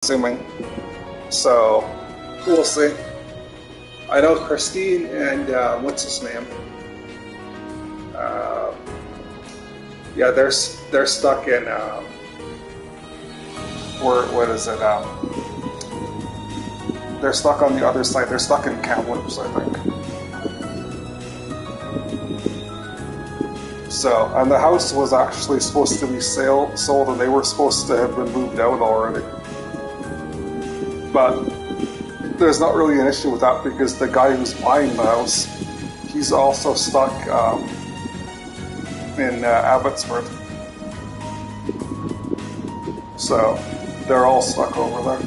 assuming. So we'll see. I know Christine and what's his name? Yeah, they're stuck in what is it? They're stuck on the other side. They're stuck in Kamloops, I think. So, and the house was actually supposed to be sold, and they were supposed to have been moved out already. But there's not really an issue with that because the guy who's buying the house, he's also stuck in Abbotsford. So they're all stuck over there.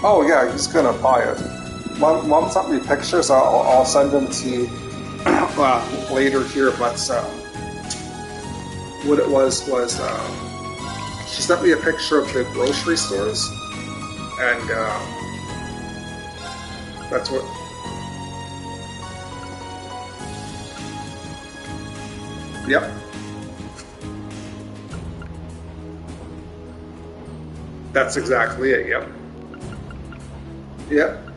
Oh yeah, he's gonna buy it. Mom sent me pictures. I'll send them to you later here. But what it was she sent me a picture of the grocery stores, and that's what. Yep. That's exactly it. Yep. Yep.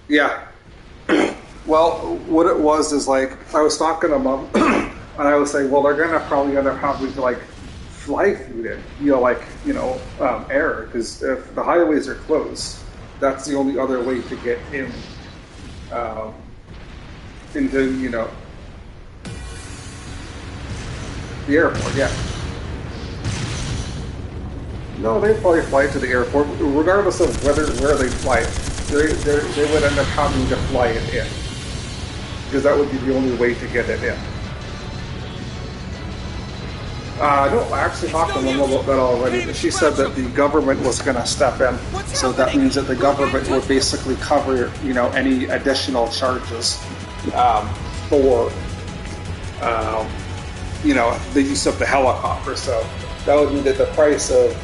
Yeah. Well, what it was is like I was talking to Mom, and I was saying, well, they're gonna probably end up having to like fly through it, air, because if the highways are closed, that's the only other way to get in, into the airport. Yeah. No, they probably fly to the airport, regardless of where they fly. They would end up having to fly it in, because that would be the only way to get it in. No, I actually talked to them about that already. She said that the government was going to step in, so that means that the government would basically cover, any additional charges for, the use of the helicopter. So that would mean that the price of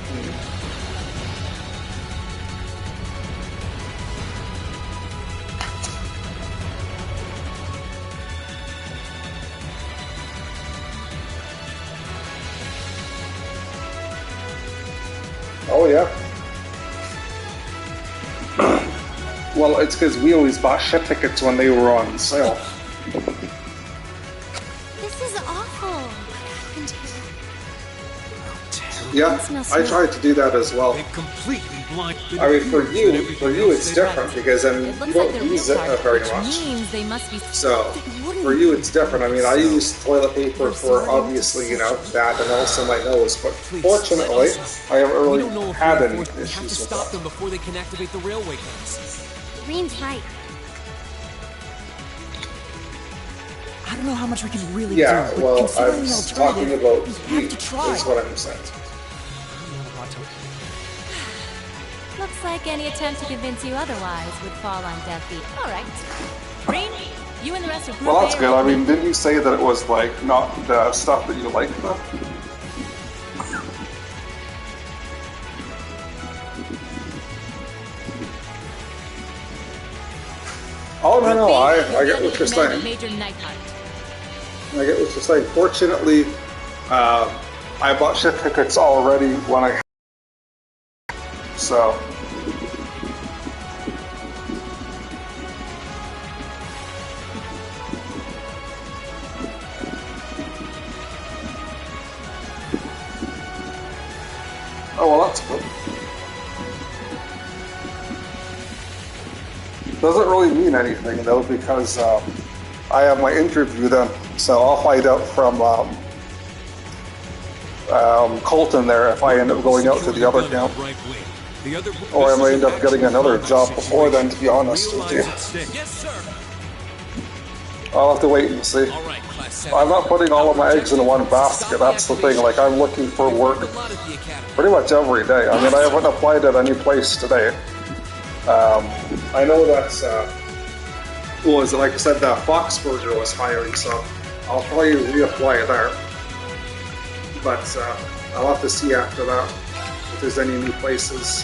Oh yeah. Well, it's because we always bought ship tickets when they were on sale. This is awful. What happened here? Yeah, I tried to do that as well. I mean, for you, it's different because you don't use it very much. So for you, it's different. I mean, I use toilet paper for obviously, that, and also my nose. But fortunately, I haven't really had any issues with that. Them before they can activate the railway cars. Green's right. I don't know how much we can really do. Yeah, but well, considering I'm the talking alternative, about we you, have to try. is what I'm saying. Looks like any attempt to convince you otherwise would fall on deaf ears. All right. Green, you and the rest of Group Well, that's A good. are I mean, didn't you say that it was like not the stuff that you like though? Oh no, I get what you're saying. Major Nightheart. I get what you're saying. Fortunately, I bought ship tickets already when I. So. Oh well, that's good. Doesn't really mean anything though because I have my interview then, so I'll find out from Colton there if I end up going out to the other camp, or I might end up getting another job before then. To be honest with you, I'll have to wait and see. I'm not putting all of my eggs in one basket. That's the thing. Like I'm looking for work pretty much every day. I mean, I haven't applied at any place today. I know that's, like I said, that Foxburger was hiring, so I'll probably reapply there. But I'll have to see after that if there's any new places.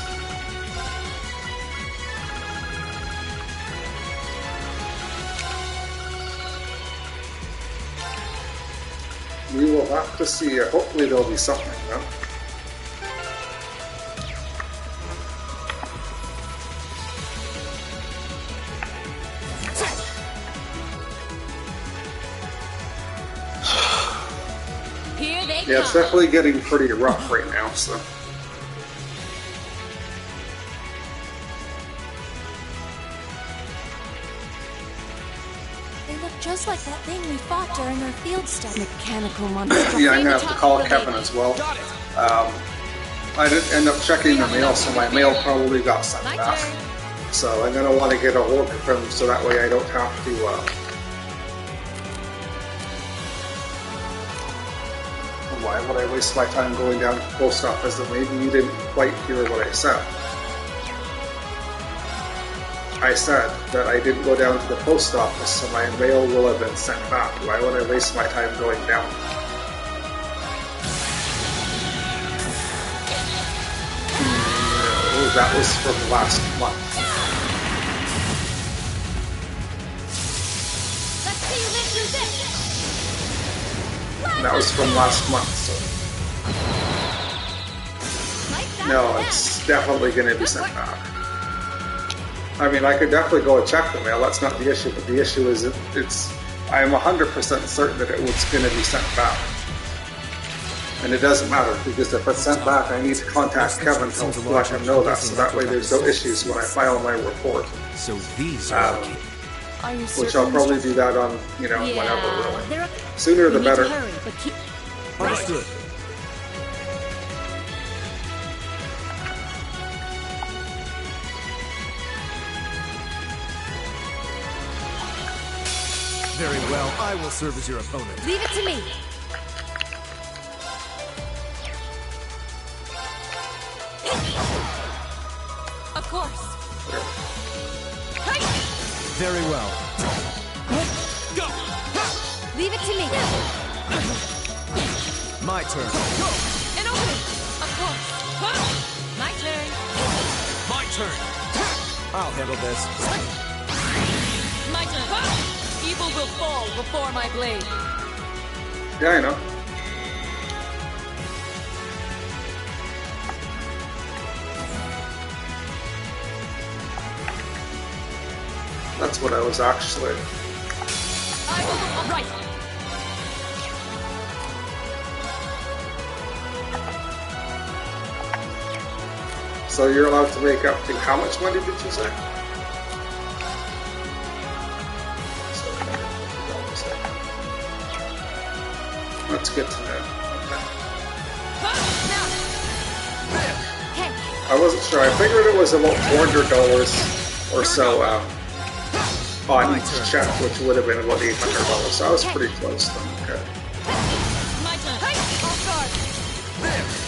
We will have to see. Hopefully there'll be something then. Here they Yeah, it's definitely getting pretty rough right now, so. They look just like that thing we fought during our field study. Mechanical monster. Yeah, I'm gonna have to call Kevin as well. I didn't end up checking the mail, so my mail probably got sent back. So I'm gonna want to get a hold of him so that way I don't have to. Why would I waste my time going down to the post office? And maybe you didn't quite hear what I said. I said that I didn't go down to the post office, so my mail will have been sent back. Why would I waste my time going down? No, that was from last month. Let's see you live through this. And that was from last month, so. No, it's definitely going to be sent back. I mean, I could definitely go and check the mail, that's not the issue, but the issue is I'm 100% certain that it was going to be sent back. And it doesn't matter, because if it's sent back, I need to contact Kevin to let him know that, so that way there's no issues when I file my report. So these are which I'll probably do that on, whenever, really. Sooner the better. understood. Very well, I will serve as your opponent. Leave it to me. Of course. Very well. Go! Leave it to me. My turn. Go! An opening. Of course. My turn. My turn. I'll handle this. My turn. Evil will fall before my blade. Yeah, I know. That's what I was actually. Right. So you're allowed to make up to how much money did you say? That's good to know. Okay. I wasn't sure. I figured it was about $400 or so on each check, which would have been about $800. So I was pretty close then. Okay. My turn. I'll start.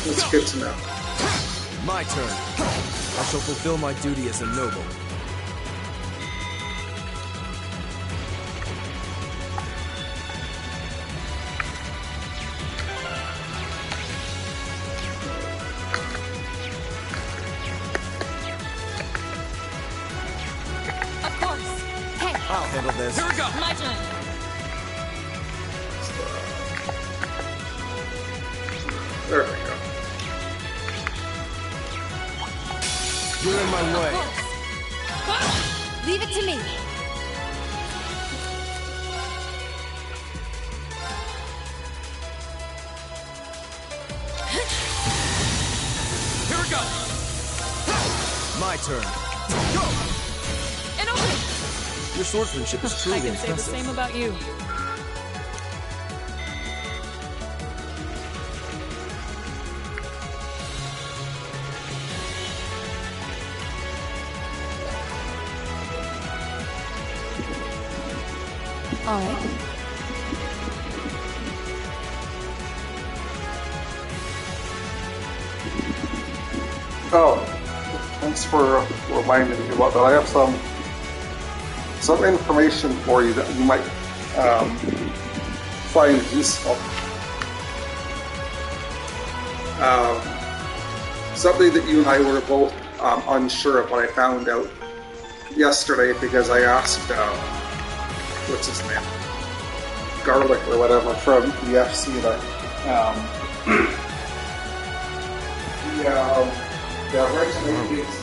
That's good to know. My turn. I shall fulfill my duty as a noble. I'll handle this. Here we go. My turn. There we go. You're in my way. Leave it to me. Here we go. My turn. Go. An opening. Your swordsmanship is truly I can say the impressive. same about you. All right. Oh, thanks for reminding me about that. I have some information for you that you might find useful. Something that you and I were both unsure of, what I found out yesterday because I asked, what's his name? garlic or whatever from the FC there. The original gives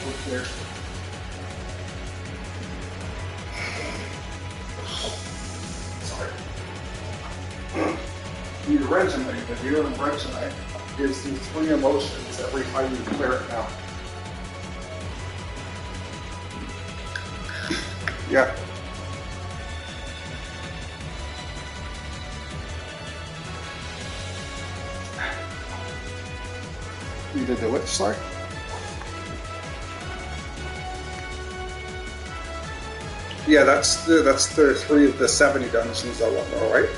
you here. Sorry. The original, the original gives you 3 emotions every time you clear it now. Yeah. You did the which, sorry? Yeah, that's the 3 of the 70 dungeons I want, all right?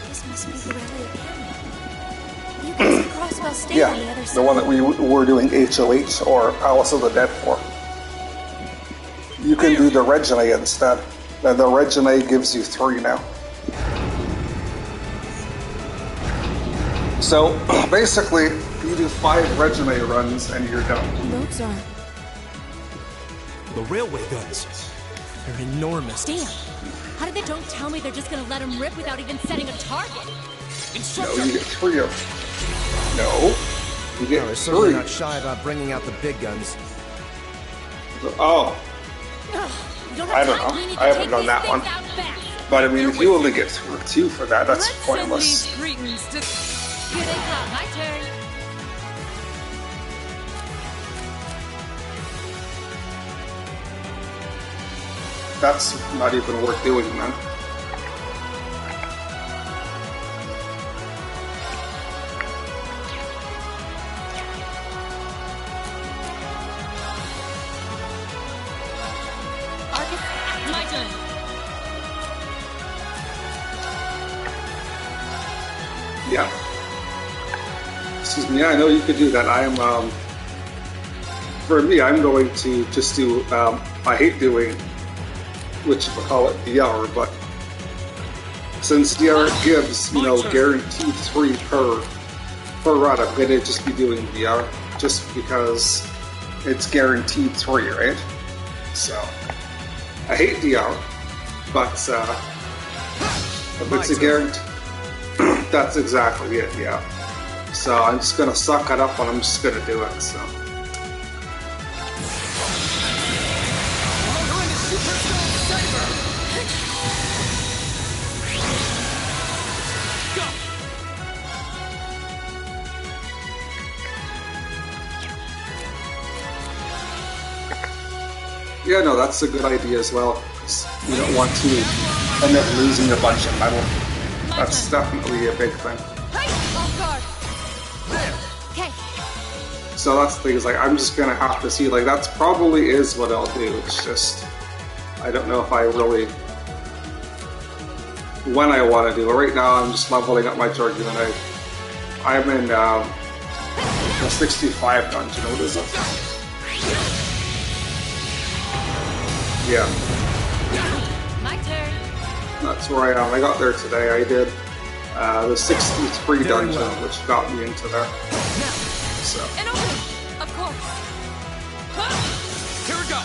This must be the Rally Academy. You can see Crosswell State on the other side. The one that we were doing HOH or Palace of the Dead for. You can do the Regine instead. The Regine gives you 3 now. So basically, you do 5 Regine runs and you're done. Those are... The railway guns. They're enormous. Damn. How did they don't tell me they're just gonna let them rip without even setting a target? No, you get 3 of them. No. You get They're certainly 3. not shy about bringing out the big guns. Oh. I don't know. I haven't done that one. But I mean, if you only get 2 for that, that's pointless. Here they come. My turn. That's not even worth doing, man. Arcus, my turn. Yeah. Excuse me, yeah, I know you could do that. I am, for me, I'm going to just do, I hate doing, which we call it DR, but since DR gives, you know, guaranteed 3 per run, I'm going to just be doing DR, just because it's guaranteed 3, right? So, I hate DR, but if it's a guarantee, that's exactly it, yeah. So I'm just gonna suck it up and I'm just gonna do it, so. Yeah, no, that's a good idea as well. You don't want to end up losing a bunch of metal. That's definitely a big thing. So that's the thing, is like, I'm just gonna have to see, like, that's probably is what I'll do. It's just, I don't know if I really, when I want to do it. Right now, I'm just leveling up my Dragoon. I'm in the 65 dungeon. What is it? Yeah. My turn. That's where I am. I got there today. I did the 63 dungeon, which got me into there. So. An opening, of course. Here we go.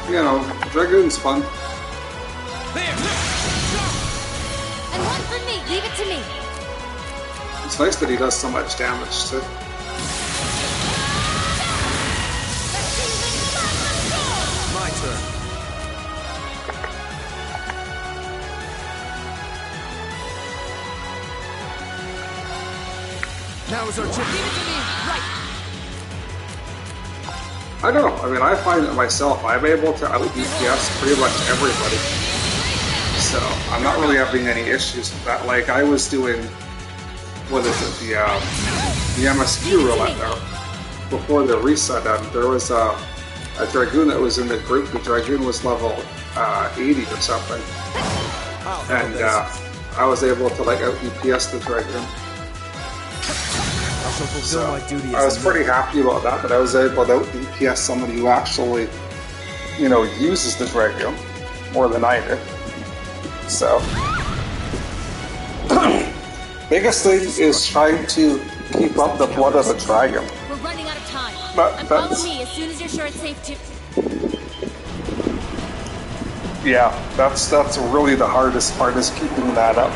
You know, Dragoon's fun. There. And one for me. Leave it to me. It's nice that he does so much damage too. My turn. Now is our chip. Leave it to me. Right. I don't know. I mean, I find it myself. I'm able to out DPS pretty much everybody. So I'm not really having any issues with that. Like I was doing, what is it? The MSQ roulette there before the reset. There was a Dragoon that was in the group. The Dragoon was level 80 or something, and I was able to like out DPS the Dragoon. So I was pretty happy about that, but I was able to out DPS somebody who actually, you know, uses the Dragoon more than I do. So, biggest thing is trying to keep up the blood of the dragon. We're running out of time. And follow me as soon as you're sure it's safe to... Yeah, that's really the hardest part, is keeping that up.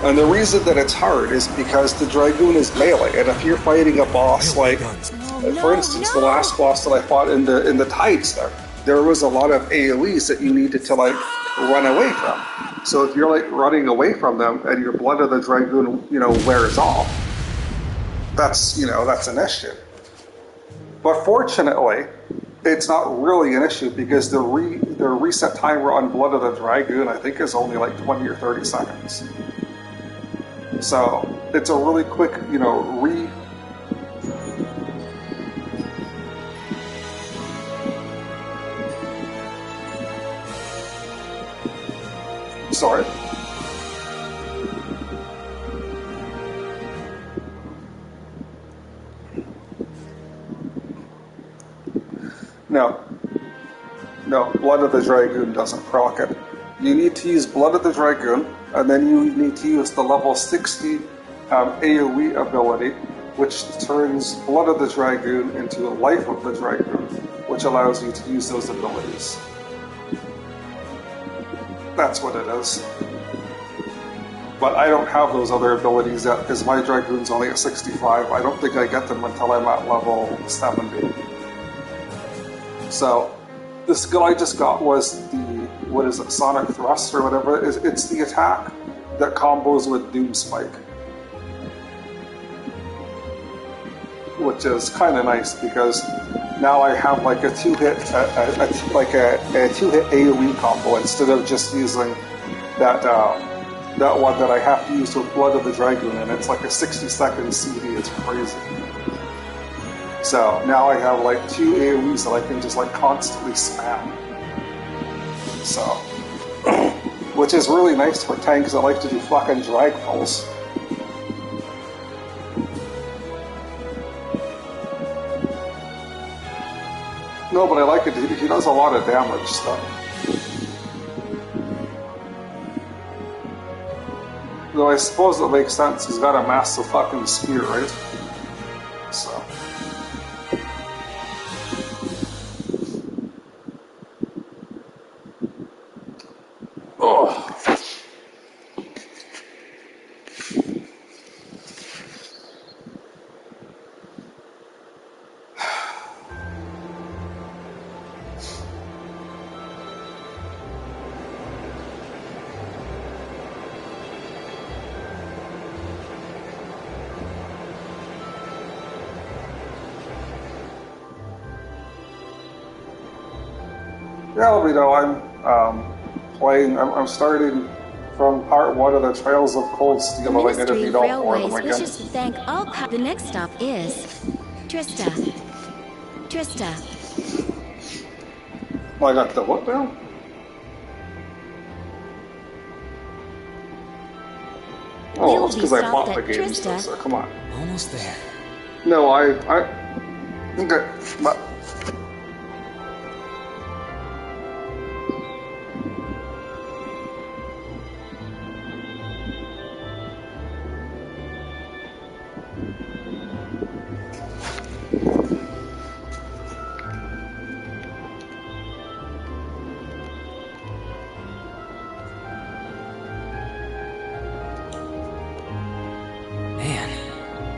And the reason that it's hard is because the Dragoon is melee, and if you're fighting a boss like, for instance, the last boss that I fought in the Tides there was a lot of AoEs that you needed to like run away from. So if you're like running away from them and your Blood of the Dragoon, wears off, that's an issue. But fortunately, it's not really an issue because the reset timer on Blood of the Dragoon, I think, is only like 20 or 30 seconds. So it's a really quick, Sorry. No, Blood of the Dragoon doesn't proc it. You need to use Blood of the Dragoon, and then you need to use the level 60 AoE ability, which turns Blood of the Dragoon into Life of the Dragoon, which allows you to use those abilities. That's what it is. But I don't have those other abilities yet, because my Dragoon's only at 65. I don't think I get them until I'm at level 70. So, the skill I just got was the, Sonic Thrust or whatever. It's the attack that combos with Doom Spike. Which is kind of nice, because now I have like a two-hit AoE combo instead of just using that one that I have to use with Blood of the Dragoon, and it's like a 60-second CD. It's crazy. So now I have like two AoEs that I can just like constantly spam. So, which is really nice for tanks that like to do fucking drag pulls. No, but I like it. He does a lot of damage stuff. Though I suppose it makes sense. He's got a massive fucking spear, right? So. Yeah, let me know. I'm starting from part 1 of the Trails of Cold Steel. Ministry if you of don't for them Railways again. wishes to thank all The next stop is Trista. Well, I got the what now? Oh, it's because I bought the game, so come on. Almost there. No, okay, but...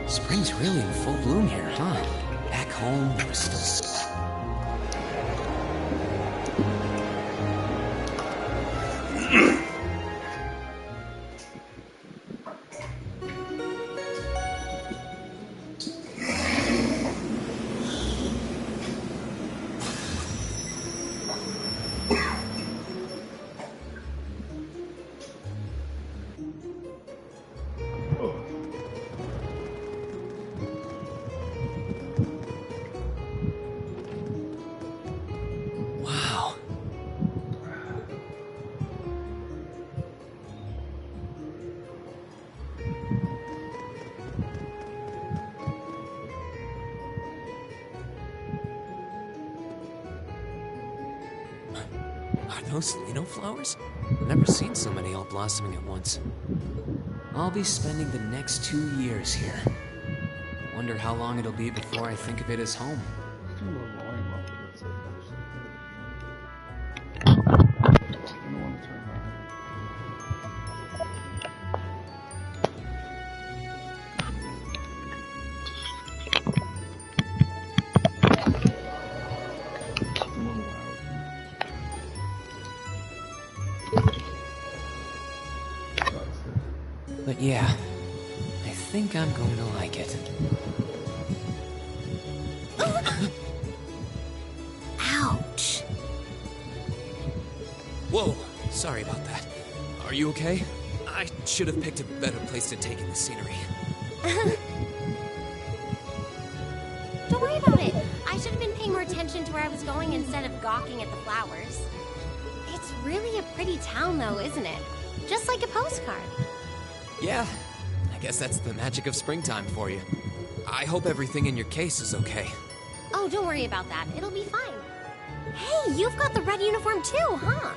Spring's really in full bloom here, huh? Back home, there was still... Are those Lino flowers? I've never seen so many all blossoming at once. I'll be spending the next 2 years here. wonder how long it'll be before I think of it as home. But yeah, I think I'm going to like it. Ouch. Whoa, sorry about that. Are you okay? I should have picked a better place to take in the scenery. Don't worry about it. I should have been paying more attention to where I was going instead of gawking at the flowers. It's really a pretty town though, isn't it? Just like a postcard. Yeah, I guess that's the magic of springtime for you. I hope everything in your case is okay. Oh, don't worry about that. It'll be fine. Hey, you've got the red uniform too, huh?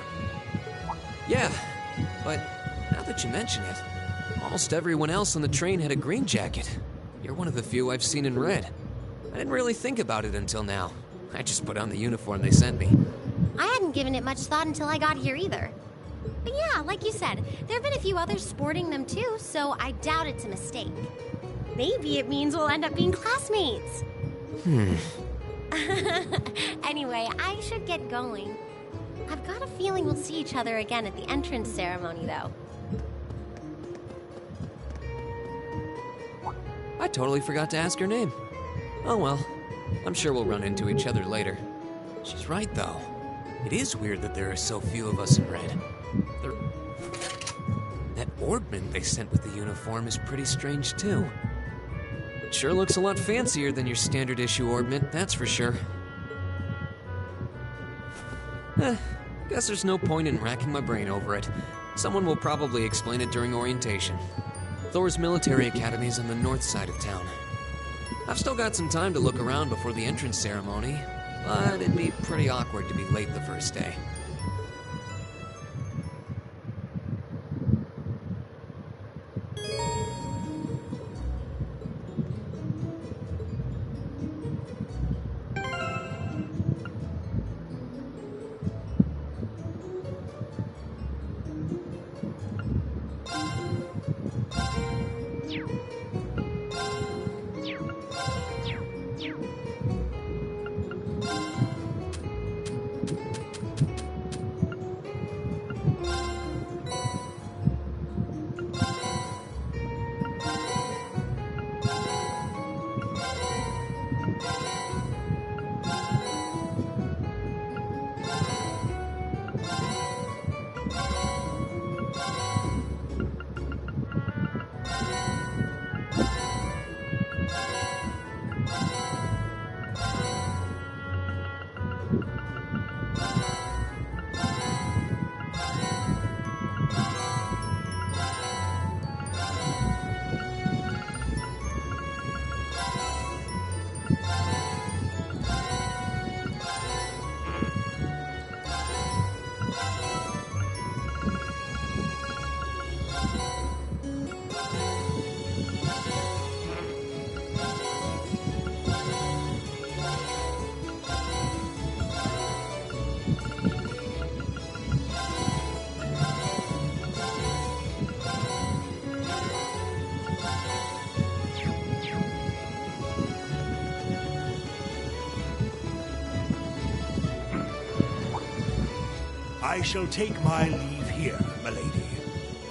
Yeah, but now that you mention it, almost everyone else on the train had a green jacket. You're one of the few I've seen in red. I didn't really think about it until now. I just put on the uniform they sent me. I hadn't given it much thought until I got here either. But yeah, like you said, there have been a few others sporting them too, so I doubt it's a mistake. Maybe it means we'll end up being classmates. Anyway, I should get going. I've got a feeling we'll see each other again at the entrance ceremony, though. I totally forgot to ask her name. Oh well, I'm sure we'll run into each other later. She's right, though. It is weird that there are so few of us in red. That orbment they sent with the uniform is pretty strange, too. It sure looks a lot fancier than your standard issue orbment, that's for sure. Guess there's no point in racking my brain over it. Someone will probably explain it during orientation. Thor's military academy is on the north side of town. I've still got some time to look around before the entrance ceremony, but it'd be pretty awkward to be late the first day. I shall take my leave here, milady.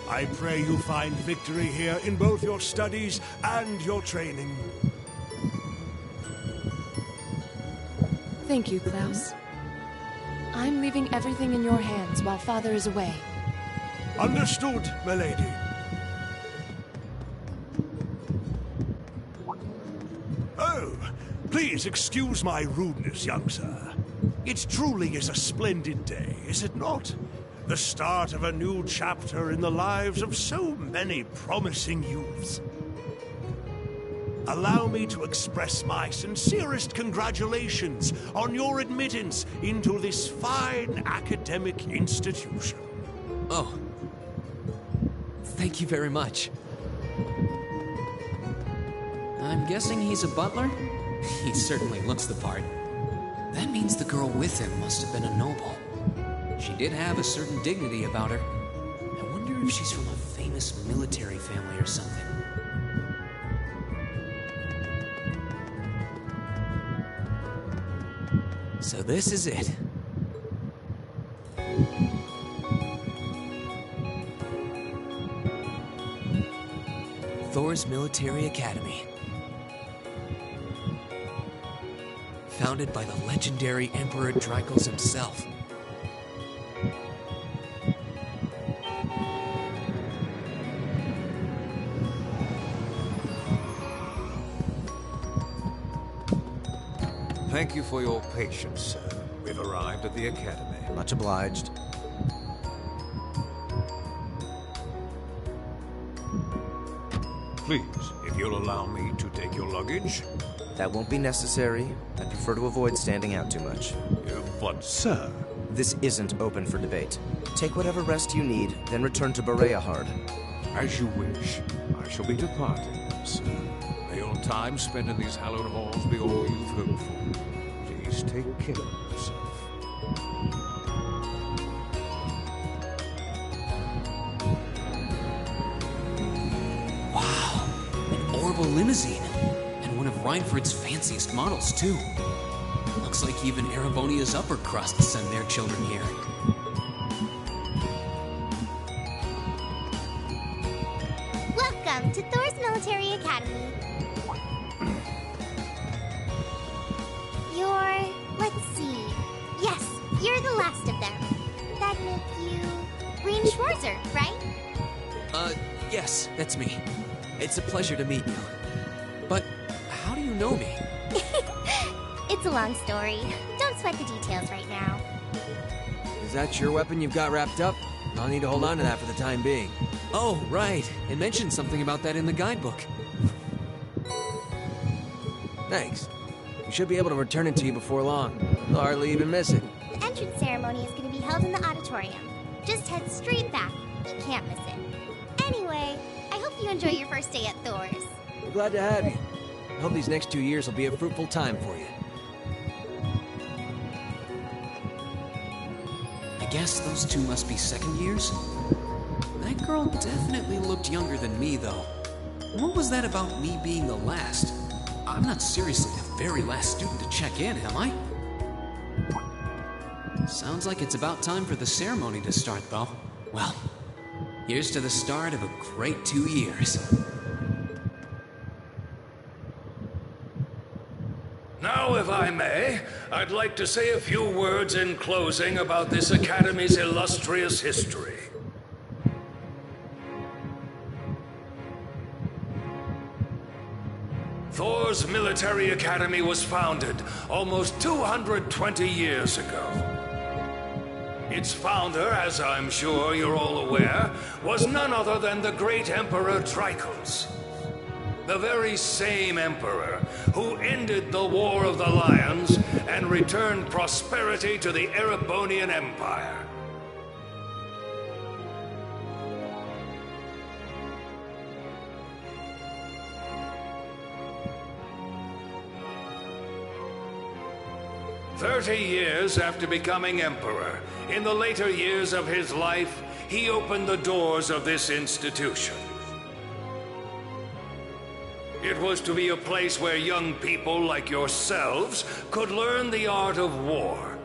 I pray you find victory here in both your studies and your training. Thank you, Klaus. I'm leaving everything in your hands while Father is away. Understood, milady. Oh, please excuse my rudeness, young sir. It truly is a splendid day, is it not? The start of a new chapter in the lives of so many promising youths. Allow me to express my sincerest congratulations on your admittance into this fine academic institution. Oh. Thank you very much. I'm guessing he's a butler? He certainly looks the part. That means the girl with him must have been a noble. She did have a certain dignity about her. I wonder if she's from a famous military family or something. So this is it. Thor's Military Academy. Founded by the legendary Emperor Dreichels himself. Thank you for your patience, sir. We've arrived at the Academy. Much obliged. Please, if you'll allow me to take your luggage. That won't be necessary. I prefer to avoid standing out too much. But, sir... This isn't open for debate. Take whatever rest you need, then return to Bereahard. As you wish. I shall be departing, sir. May your time spent in these hallowed halls be all you've hoped for. Please take care of yourself. Wow, an Orbital limousine. And one of Reinford's fanciest models, too. Looks like even Erebonia's upper crust send their children here. Welcome to Thor's Military Academy. Let's see. Yes, you're the last of them. That make you Rean Schwarzer, right? Yes, that's me. It's a pleasure to meet you. But how do you know me? It's a long story. Don't sweat the details right now. Is that your weapon you've got wrapped up? I'll need to hold on to that for the time being. Oh, right. It mentioned something about that in the guidebook. Thanks. We should be able to return it to you before long. You'll hardly even miss it. The entrance ceremony is going to be held in the auditorium. Just head straight back. You can't miss it. Anyway, I hope you enjoy your first day at Thor's. We're glad to have you. I hope these next 2 years will be a fruitful time for you. I guess those two must be second years? That girl definitely looked younger than me, though. What was that about me being the last? I'm not seriously the very last student to check in, am I? Sounds like it's about time for the ceremony to start, though. Well, here's to the start of a great 2 years. Now, if I may, I'd like to say a few words in closing about this Academy's illustrious history. Thor's Military Academy was founded almost 220 years ago. Its founder, as I'm sure you're all aware, was none other than the great Emperor Dreichels. The very same emperor who ended the War of the Lions and returned prosperity to the Erebonian Empire. "30 years after becoming emperor, in the later years of his life, he opened the doors of this institution. It was to be a place where young people like yourselves could learn the art of war.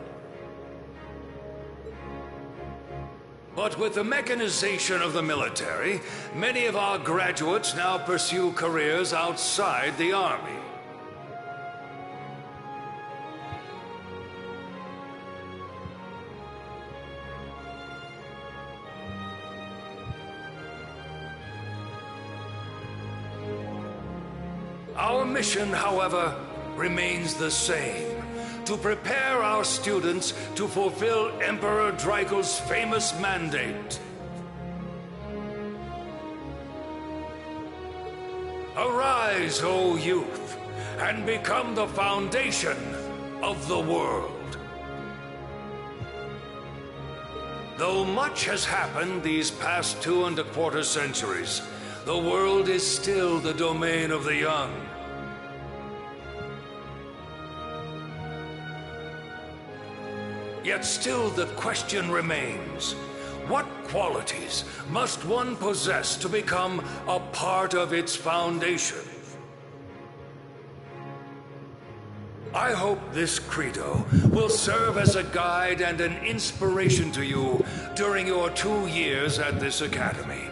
But with the mechanization of the military, many of our graduates now pursue careers outside the army. Our mission, however, remains the same: to prepare our students to fulfill Emperor Dreichels' famous mandate. Arise, O youth, and become the foundation of the world. Though much has happened these past 2¼ centuries, the world is still the domain of the young. Yet still the question remains. What qualities must one possess to become a part of its foundation? I hope this credo will serve as a guide and an inspiration to you during your 2 years at this academy.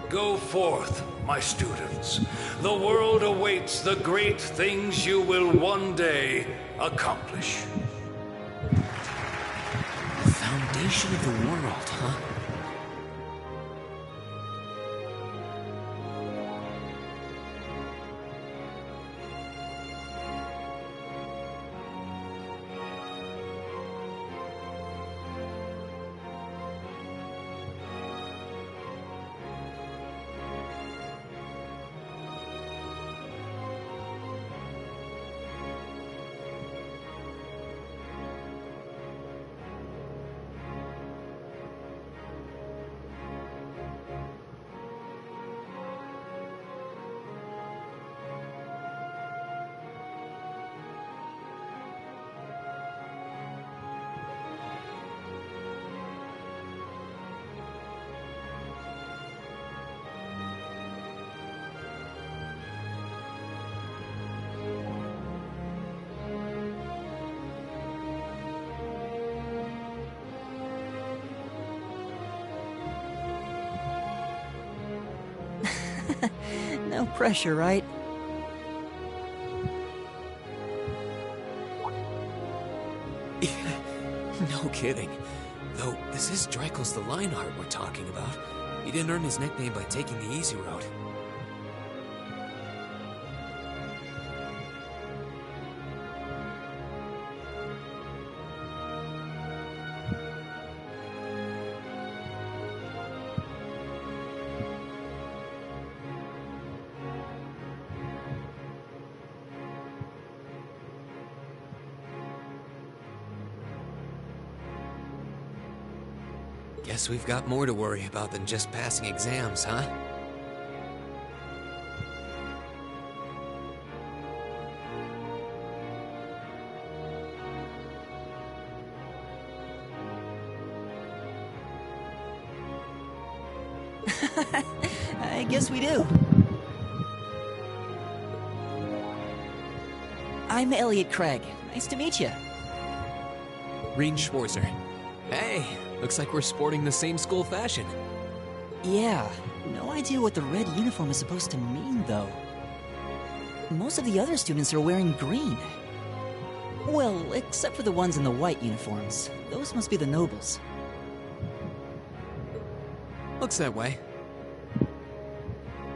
Go forth, my students. The world awaits the great things you will one day accomplish. The foundation of the world, huh? No pressure, right? No kidding. Though, this is Dracos the Lionheart we're talking about. He didn't earn his nickname by taking the easy road. Guess we've got more to worry about than just passing exams, huh? I guess we do. I'm Elliot Craig. Nice to meet you. Rean Schwarzer. Hey, looks like we're sporting the same school fashion. Yeah, no idea what the red uniform is supposed to mean, though. Most of the other students are wearing green. Well, except for the ones in the white uniforms. Those must be the nobles. Looks that way.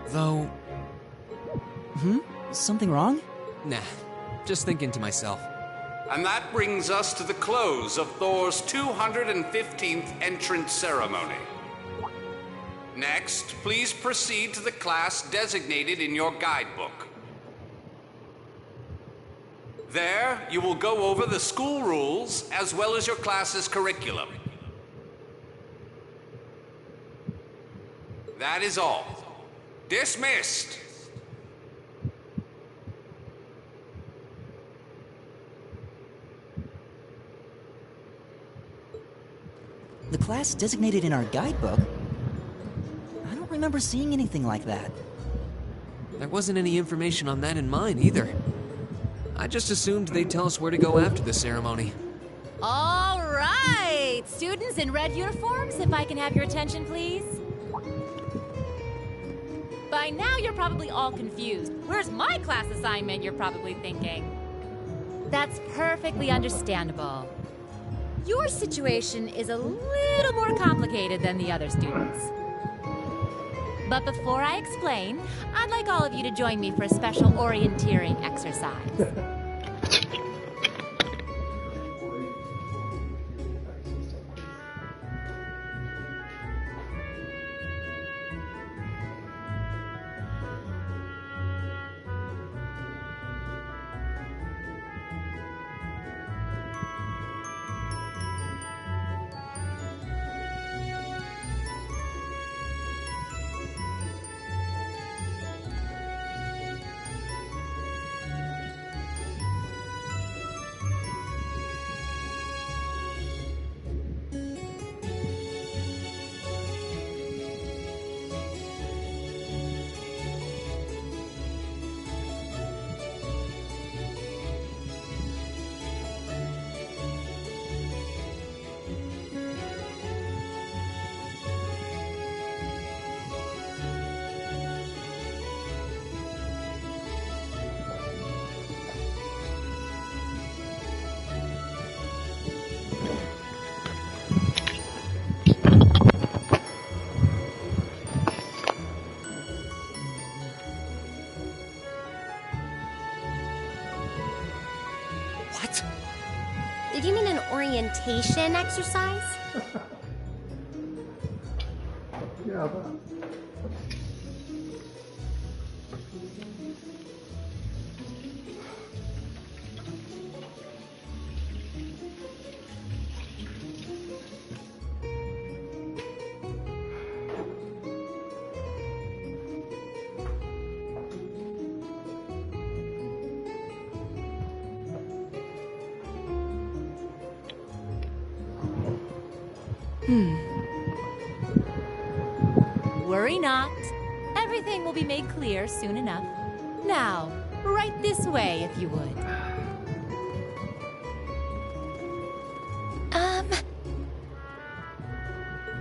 Though... Something wrong? Nah, just thinking to myself. And that brings us to the close of Thor's 215th entrance ceremony. Next, please proceed to the class designated in your guidebook. There, you will go over the school rules as well as your class's curriculum. That is all. Dismissed! The class designated in our guidebook? I don't remember seeing anything like that. There wasn't any information on that in mine, either. I just assumed they'd tell us where to go after the ceremony. All right! Students in red uniforms, if I can have your attention, please. By now, you're probably all confused. Where's my class assignment, you're probably thinking. That's perfectly understandable. Your situation is a little more complicated than the other students. But before I explain, I'd like all of you to join me for a special orienteering exercise. What? Did you mean an orientation exercise? Yeah, but... Worry not. Everything will be made clear soon enough. Now, right this way, if you would.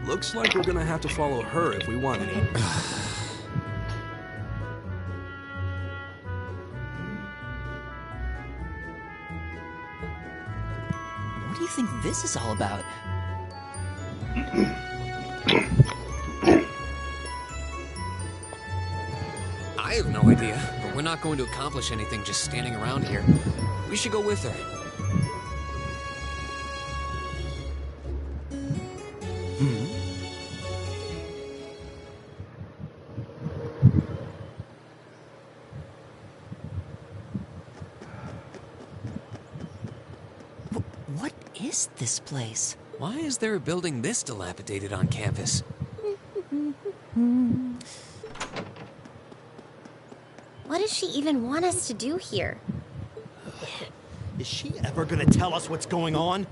Looks like we're gonna have to follow her if we want any. What do you think this is all about? I have no idea, but we're not going to accomplish anything just standing around here. We should go with her. What is this place? Why is there a building this dilapidated on campus? What does she even want us to do here? Is she ever gonna tell us what's going on?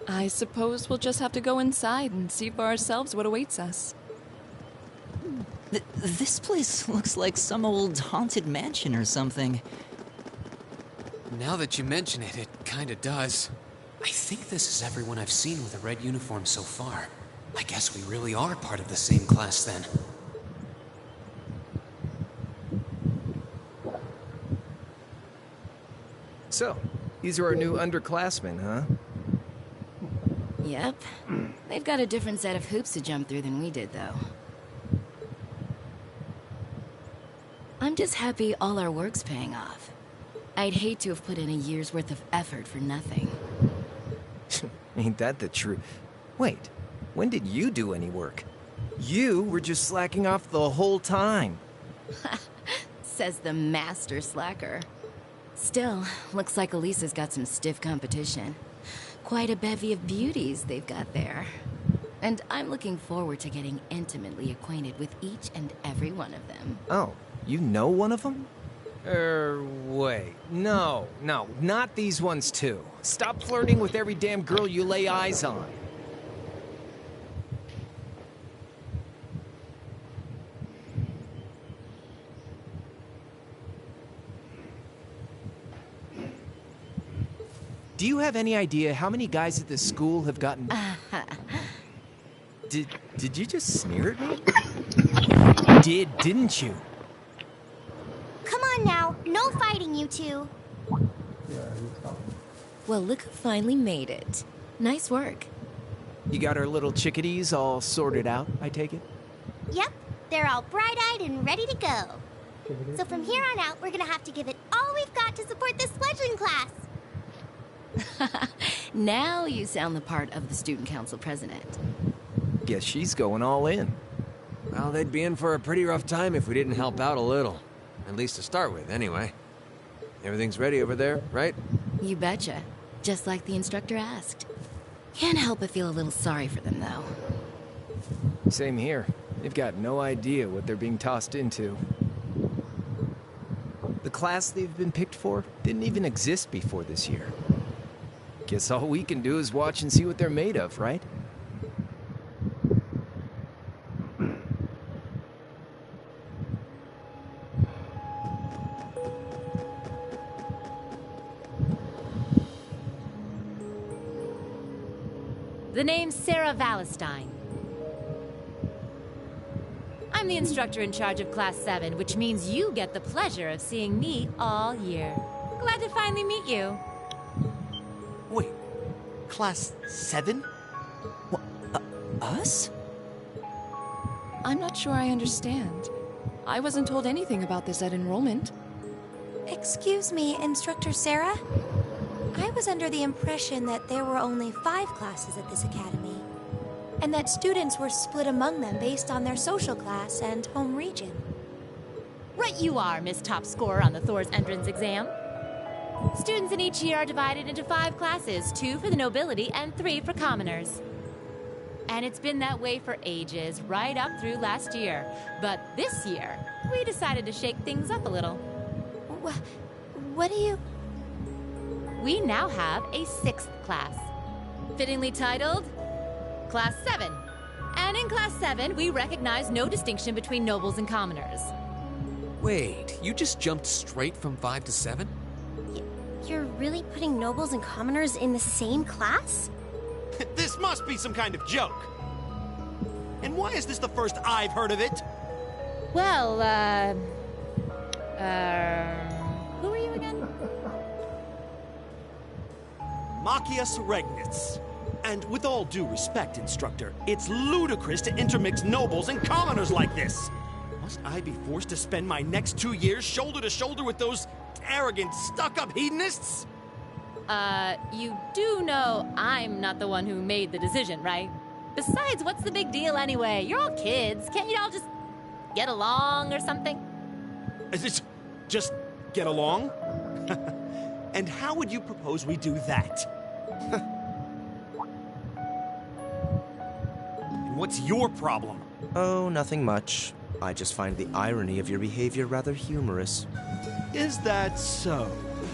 I suppose we'll just have to go inside and see for ourselves what awaits us. This place looks like some old haunted mansion or something. Now that you mention it, it kinda does. I think this is everyone I've seen with a red uniform so far. I guess we really are part of the same class then. So, these are our new underclassmen, huh? Yep. They've got a different set of hoops to jump through than we did, though. I'm just happy all our work's paying off. I'd hate to have put in a year's worth of effort for nothing. Ain't that the truth? Wait, when did you do any work? You were just slacking off the whole time. Says the master slacker. Still, looks like Elisa's got some stiff competition. Quite a bevy of beauties they've got there. And I'm looking forward to getting intimately acquainted with each and every one of them. Oh, you know one of them? Wait. No, not these ones too. Stop flirting with every damn girl you lay eyes on. Do you have any idea how many guys at this school have gotten... Did you just sneer at me? Didn't you? Come on now, no fighting, you two. Well, look who finally made it. Nice work. You got our little chickadees all sorted out, I take it? Yep, they're all bright-eyed and ready to go. So from here on out, we're gonna have to give it all we've got to support this fledgling class. Now you sound the part of the student council president. Guess she's going all in. Well, they'd be in for a pretty rough time if we didn't help out a little. At least to start with, anyway. Everything's ready over there, right? You betcha. Just like the instructor asked. Can't help but feel a little sorry for them, though. Same here. They've got no idea what they're being tossed into. The class they've been picked for didn't even exist before this year. Guess all we can do is watch and see what they're made of, right? The name's Sarah Valestine. I'm the instructor in charge of Class 7, which means you get the pleasure of seeing me all year. Glad to finally meet you. Wait, Class 7? What, us? I'm not sure I understand. I wasn't told anything about this at enrollment. Excuse me, Instructor Sarah? I was under the impression that there were only 5 classes at this academy, and that students were split among them based on their social class and home region. Right you are, Miss Top Scorer on the Thor's entrance exam. Students in each year are divided into 5 classes, 2 for the nobility and 3 for commoners. And it's been that way for ages, right up through last year. But this year, we decided to shake things up a little. What do you... We now have a 6th class, fittingly titled Class 7. And in Class 7, we recognize no distinction between nobles and commoners. Wait, you just jumped straight from 5 to 7? You're really putting nobles and commoners in the same class? This must be some kind of joke. And why is this the first I've heard of it? Well, who are you again? Machias Regnitz. And with all due respect, Instructor, it's ludicrous to intermix nobles and commoners like this. Must I be forced to spend my next 2 years shoulder to shoulder with those arrogant, stuck-up hedonists? You do know I'm not the one who made the decision, right? Besides, what's the big deal anyway? You're all kids. Can't you all just get along or something? Is it just get along? And how would you propose we do that? And what's your problem? Oh, nothing much. I just find the irony of your behavior rather humorous. Is that so?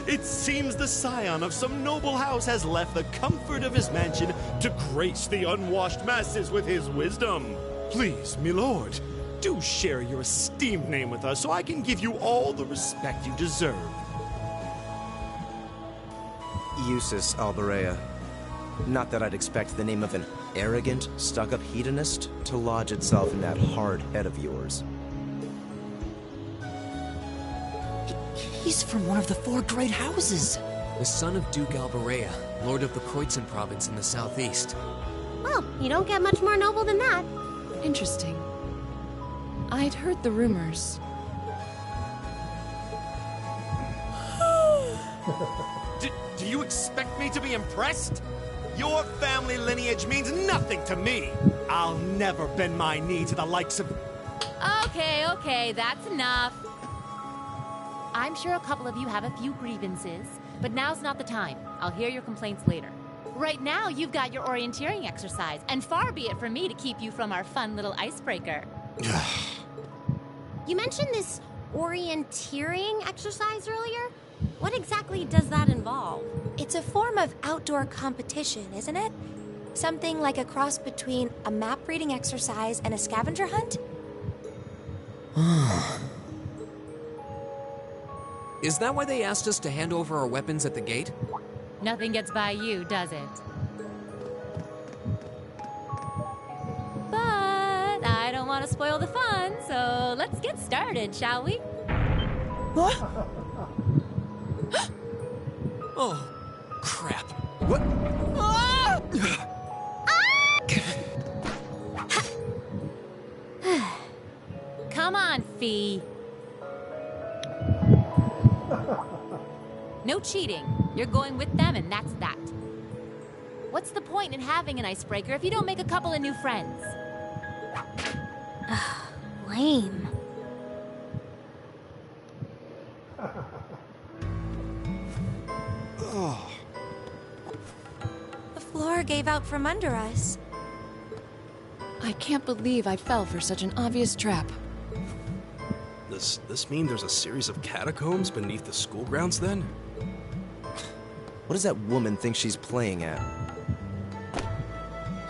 It seems the scion of some noble house has left the comfort of his mansion to grace the unwashed masses with his wisdom. Please, milord, do share your esteemed name with us so I can give you all the respect you deserve. Eustace Alberea. Not that I'd expect the name of an arrogant, stuck-up hedonist to lodge itself in that hard head of yours. He's from one of the 4 great houses. The son of Duke Alberea, lord of the Kreutzen province in the southeast. Well, you don't get much more noble than that. Interesting. I'd heard the rumors. Do you expect me to be impressed? Your family lineage means nothing to me. I'll never bend my knee to the likes of... Okay, that's enough. I'm sure a couple of you have a few grievances, but now's not the time. I'll hear your complaints later. Right now, you've got your orienteering exercise, and far be it from me to keep you from our fun little icebreaker. You mentioned this orienteering exercise earlier? What exactly does that involve? It's a form of outdoor competition, isn't it? Something like a cross between a map-reading exercise and a scavenger hunt? Is that why they asked us to hand over our weapons at the gate? Nothing gets by you, does it? But I don't want to spoil the fun, so let's get started, shall we? Oh, crap. What? Come on, Fee. No cheating. You're going with them, and that's that. What's the point in having an icebreaker if you don't make a couple of new friends? Lame. The floor gave out from under us. I can't believe I fell for such an obvious trap. Does this mean there's a series of catacombs beneath the school grounds, then? What does that woman think she's playing at?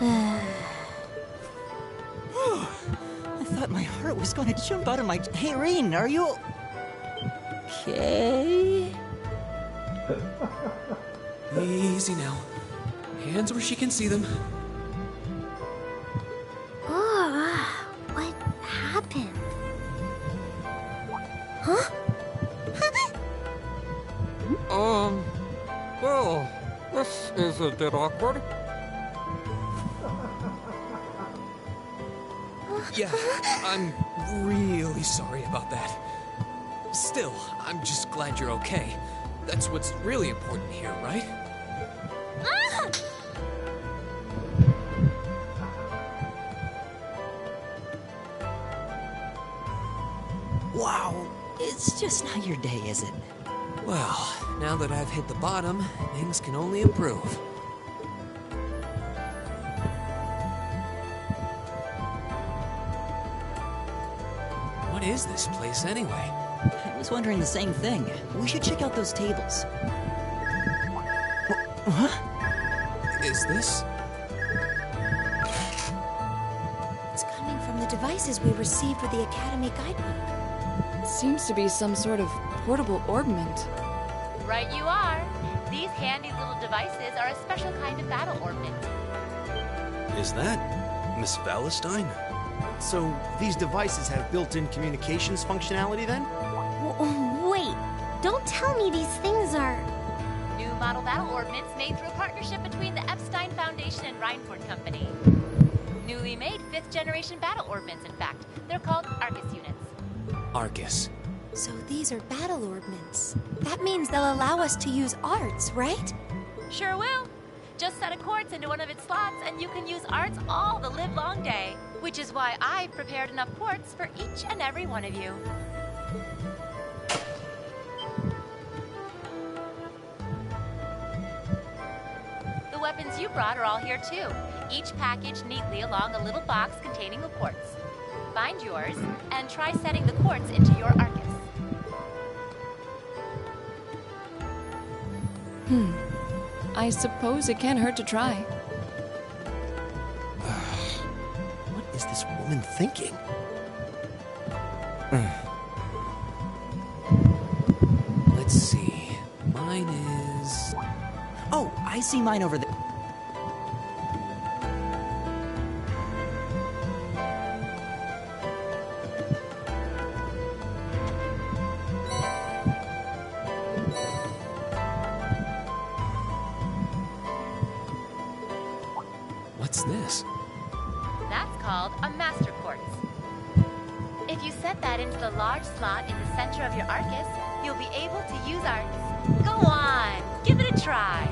I thought my heart was going to jump out of my... Hey, Rean, are you... okay? Easy now. Hands where she can see them. Oh, what happened? Huh? Well, this is a bit awkward. Yeah, I'm really sorry about that. Still, I'm just glad you're okay. That's what's really important here, right? Ah! Wow, it's just not your day, is it? Well, now that I've hit the bottom, things can only improve. What is this place anyway? I was wondering the same thing. We should check out those tables. What? Is this? It's coming from the devices we received with the Academy Guidebook. Seems to be some sort of portable orbment. Right you are. These handy little devices are a special kind of battle orbment. Is that Miss Valentine? So, these devices have built-in communications functionality then? Wait, don't tell me these things are... New model battle orbments made through a partnership between the Epstein Foundation and Reinford Company. Newly made 5th generation battle orbments, in fact. They're called Arcus units. Arcus. So these are battle orbments. That means they'll allow us to use arts, right? Sure will. Just set a quartz into one of its slots and you can use arts all the livelong day. Which is why I've prepared enough quartz for each and every one of you. The weapons you brought are all here too, each packaged neatly along a little box containing a quartz. Find yours, and try setting the quartz into your Arcus. I suppose it can't hurt to try. What is this woman thinking? Let's see. Mine is... Oh, I see mine over there. What's this? That's called a master quartz. If you set that into the large slot in the center of your Arcus, you'll be able to use Arcus. Go on, give it a try.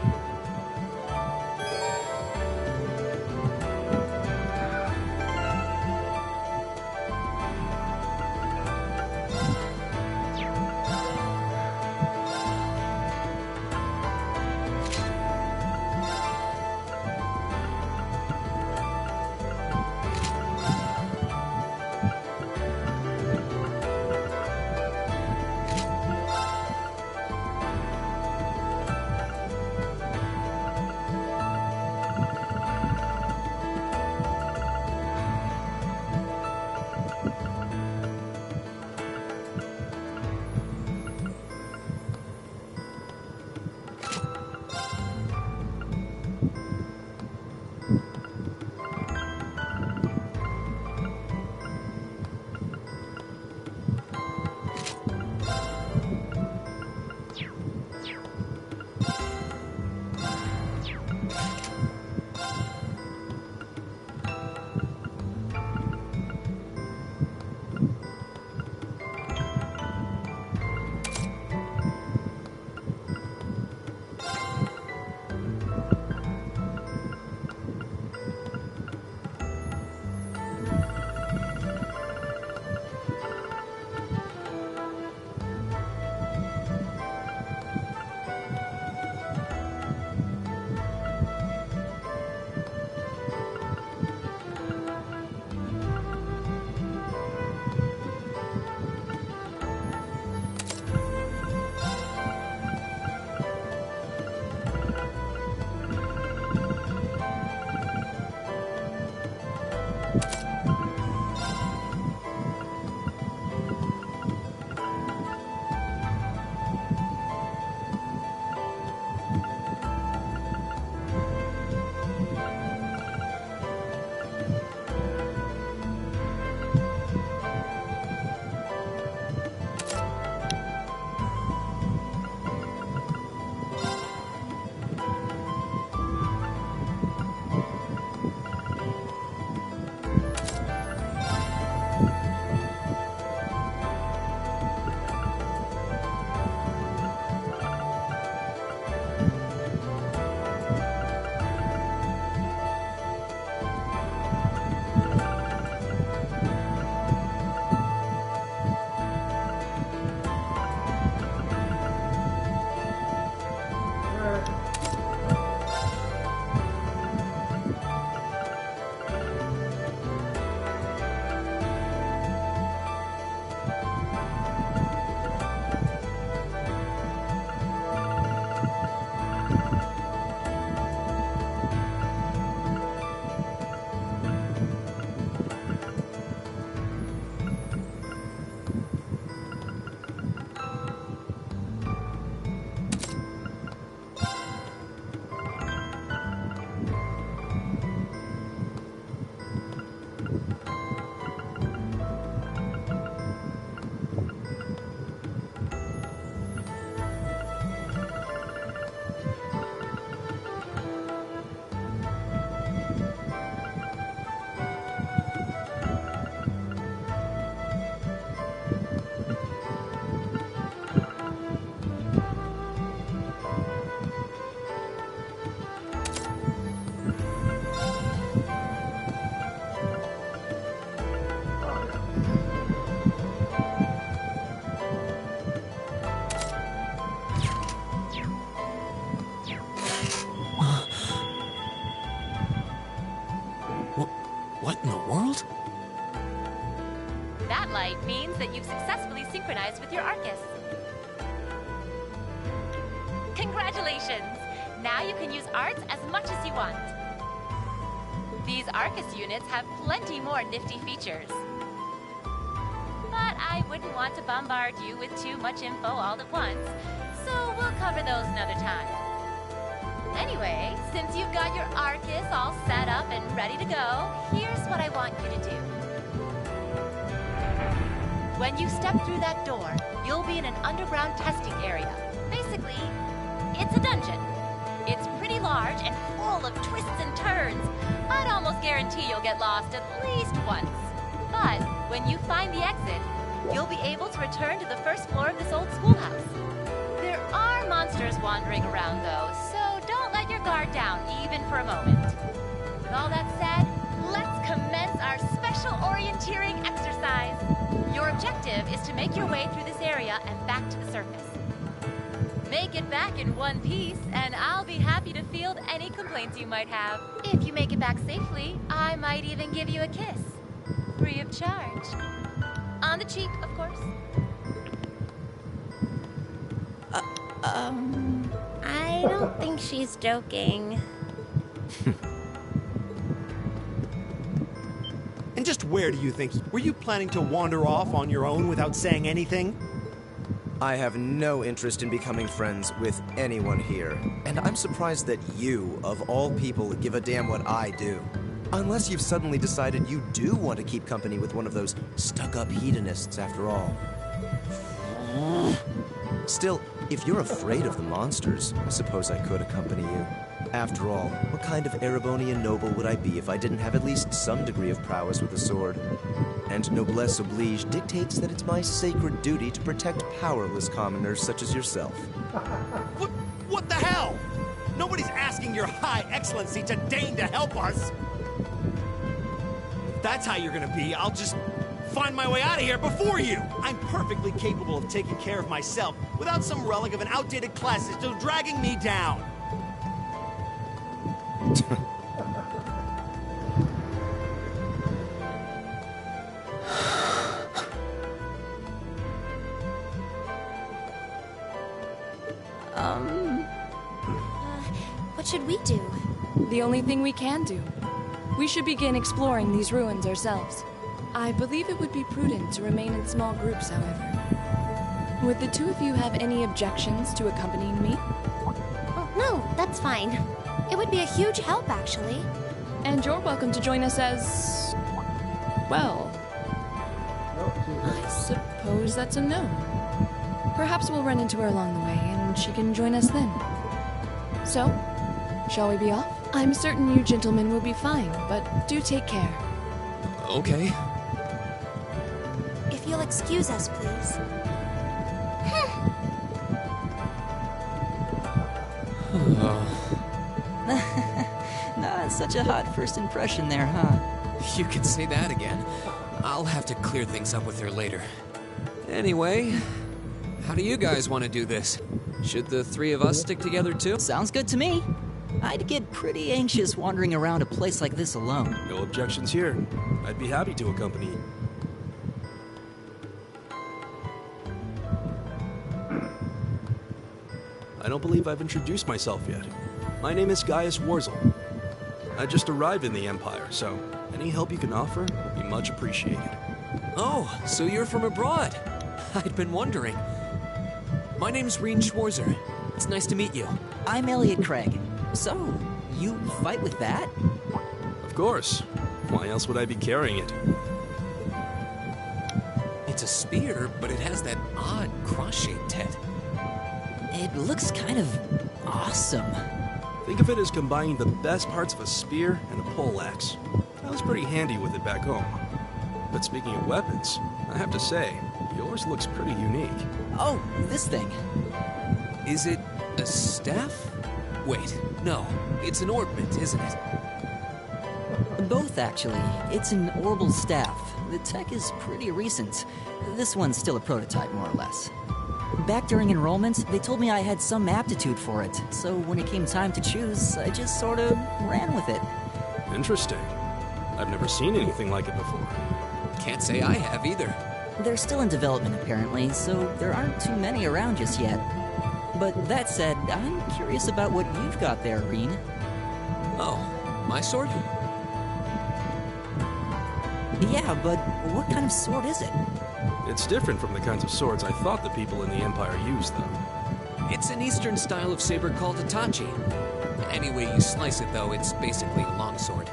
that you've successfully synchronized with your Arcus. Congratulations! Now you can use arts as much as you want. These Arcus units have plenty more nifty features. But I wouldn't want to bombard you with too much info all at once, so we'll cover those another time. Anyway, since you've got your Arcus all set up and ready to go, here's what I want you to do. When you step through that door, you'll be in an underground testing area. Basically, it's a dungeon. It's pretty large and full of twists and turns. I'd almost guarantee you'll get lost at least once. But when you find the exit, you'll be able to return to the first floor of this old schoolhouse. There are monsters wandering around, though, so don't let your guard down, even for a moment. With all that said, let's commence our special orienteering exercise. Your objective is to make your way through this area and back to the surface. Make it back in one piece, and I'll be happy to field any complaints you might have. If you make it back safely, I might even give you a kiss. Free of charge. On the cheap, of course. I don't think she's joking. And just where do you think? Were you planning to wander off on your own without saying anything? I have no interest in becoming friends with anyone here. And I'm surprised that you, of all people, give a damn what I do. Unless you've suddenly decided you do want to keep company with one of those stuck-up hedonists after all. Still, if you're afraid of the monsters, I suppose I could accompany you. After all, what kind of Erebonian noble would I be if I didn't have at least some degree of prowess with a sword? And noblesse oblige dictates that it's my sacred duty to protect powerless commoners such as yourself. What the hell? Nobody's asking your high excellency to deign to help us. If that's how you're gonna be, I'll just find my way out of here before you. I'm perfectly capable of taking care of myself without some relic of an outdated class still dragging me down. What should we do? The only thing we can do. We should begin exploring these ruins ourselves. I believe it would be prudent to remain in small groups, however. Would the two of you have any objections to accompanying me? Oh, no, that's fine. It would be a huge help, actually. And you're welcome to join us as... well... I suppose that's a no. Perhaps we'll run into her along the way, and she can join us then. So, shall we be off? I'm certain you gentlemen will be fine, but do take care. Okay. If you'll excuse us, please. Not such a hot first impression there, huh? You can say that again. I'll have to clear things up with her later. Anyway, how do you guys want to do this? Should the three of us stick together too? Sounds good to me. I'd get pretty anxious wandering around a place like this alone. No objections here. I'd be happy to accompany you. I don't believe I've introduced myself yet. My name is Gaius Warzel. I just arrived in the Empire, so any help you can offer would be much appreciated. Oh, so you're from abroad. I'd been wondering. My name's Rean Schwarzer. It's nice to meet you. I'm Elliot Craig. So, you fight with that? Of course. Why else would I be carrying it? It's a spear, but it has that odd cross-shaped head. It looks kind of awesome. Think of it as combining the best parts of a spear and a poleaxe. I was pretty handy with it back home. But speaking of weapons, I have to say, yours looks pretty unique. Oh, this thing. Is it a staff? Wait, no. It's an ornament, isn't it? Both, actually. It's an orbital staff. The tech is pretty recent. This one's still a prototype, more or less. Back during enrollment, they told me I had some aptitude for it, so when it came time to choose, I just sort of ran with it. Interesting. I've never seen anything like it before. Can't say I have either. They're still in development, apparently, so there aren't too many around just yet. But that said, I'm curious about what you've got there, Rean. Oh, my sword? Yeah, but what kind of sword is it? It's different from the kinds of swords I thought the people in the Empire used, though. It's an Eastern style of saber called Itachi. Any way you slice it, though, it's basically a longsword.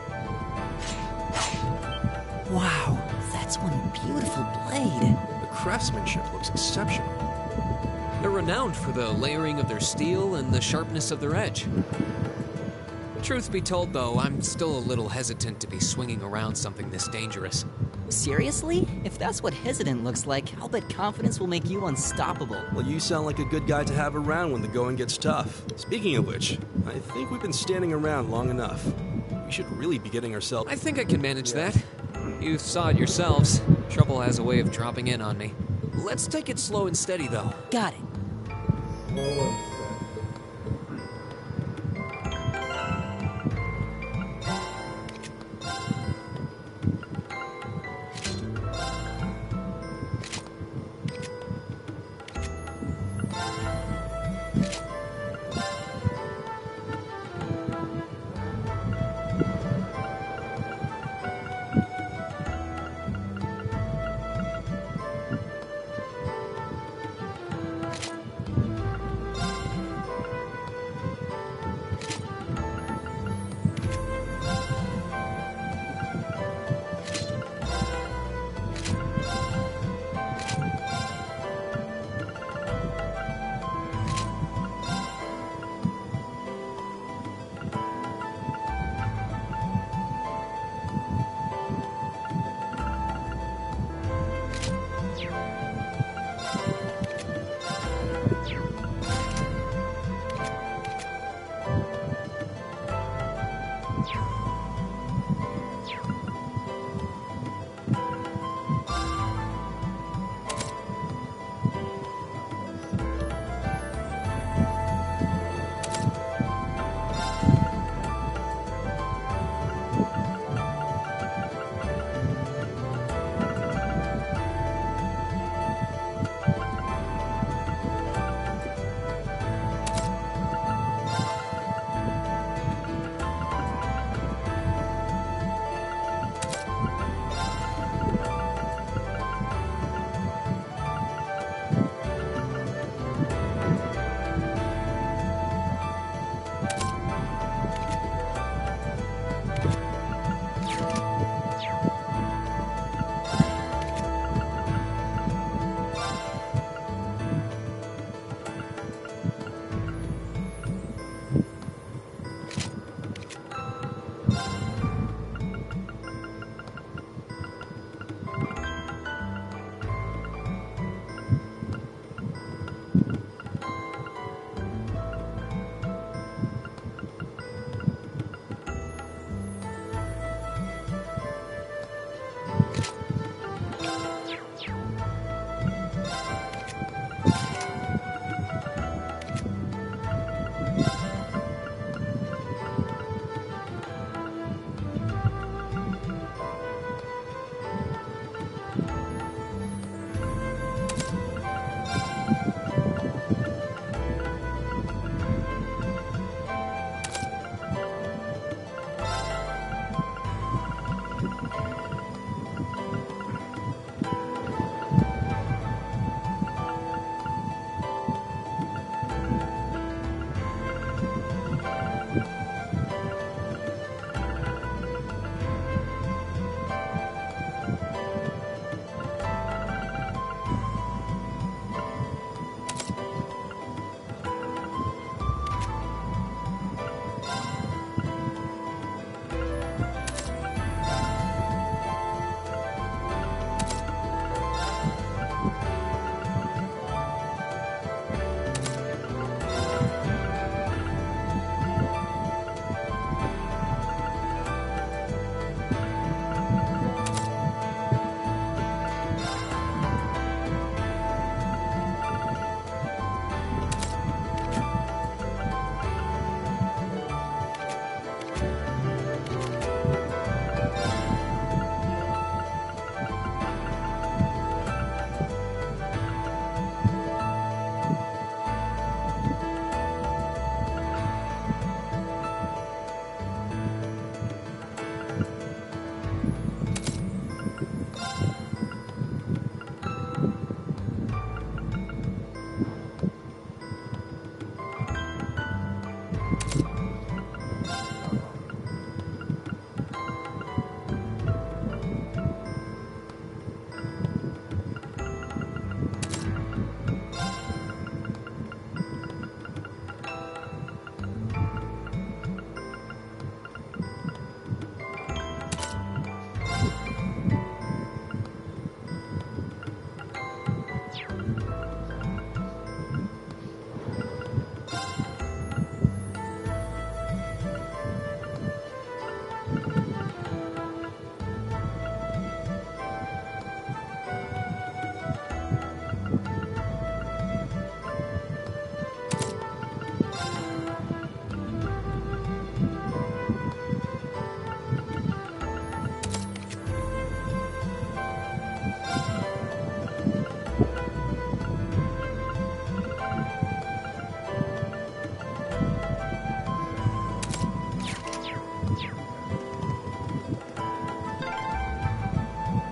Wow, that's one beautiful blade. The craftsmanship looks exceptional. They're renowned for the layering of their steel and the sharpness of their edge. Truth be told, though, I'm still a little hesitant to be swinging around something this dangerous. Seriously? If that's what hesitant looks like, I'll bet confidence will make you unstoppable. Well, you sound like a good guy to have around when the going gets tough. Speaking of which, I think we've been standing around long enough. We should really be getting ourselves... I think I can manage that. You saw it yourselves. Trouble has a way of dropping in on me. Let's take it slow and steady, though. Got it.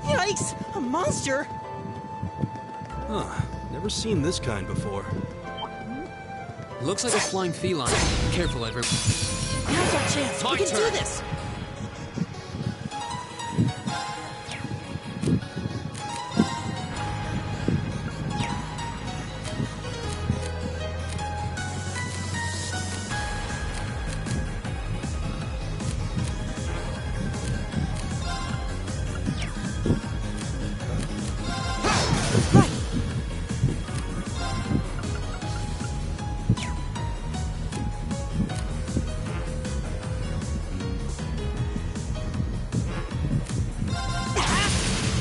Yikes! A monster? Huh. Never seen this kind before. Looks like a flying feline. Careful, Edward. Now's our chance. My We can turn. do this.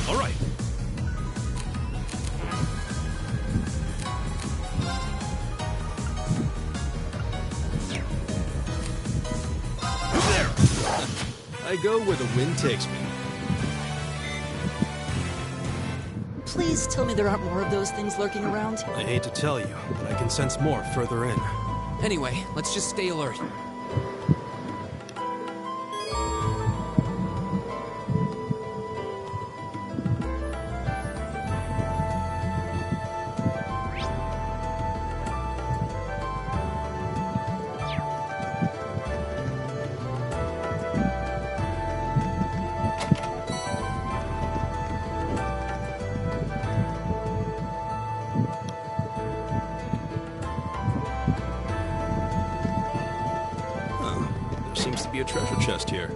All right. There. I go where the wind takes me. Please tell me there aren't more of those things lurking around. I hate to tell you, but I can sense more further in. Anyway, let's just stay alert. There seems to be a treasure chest here.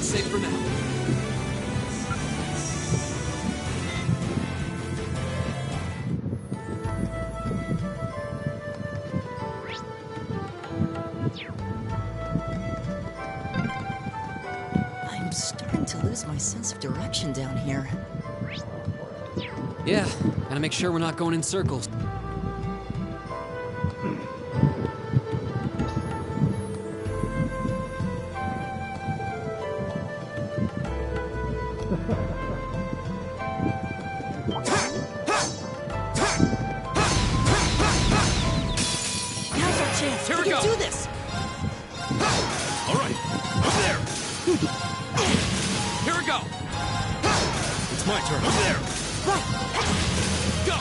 Safe for now. I'm starting to lose my sense of direction down here. Yeah, gotta make sure we're not going in circles. Now's our chance. Here we can go. do this. All right, up there. Here we go. It's my turn. Up there. Right. Go.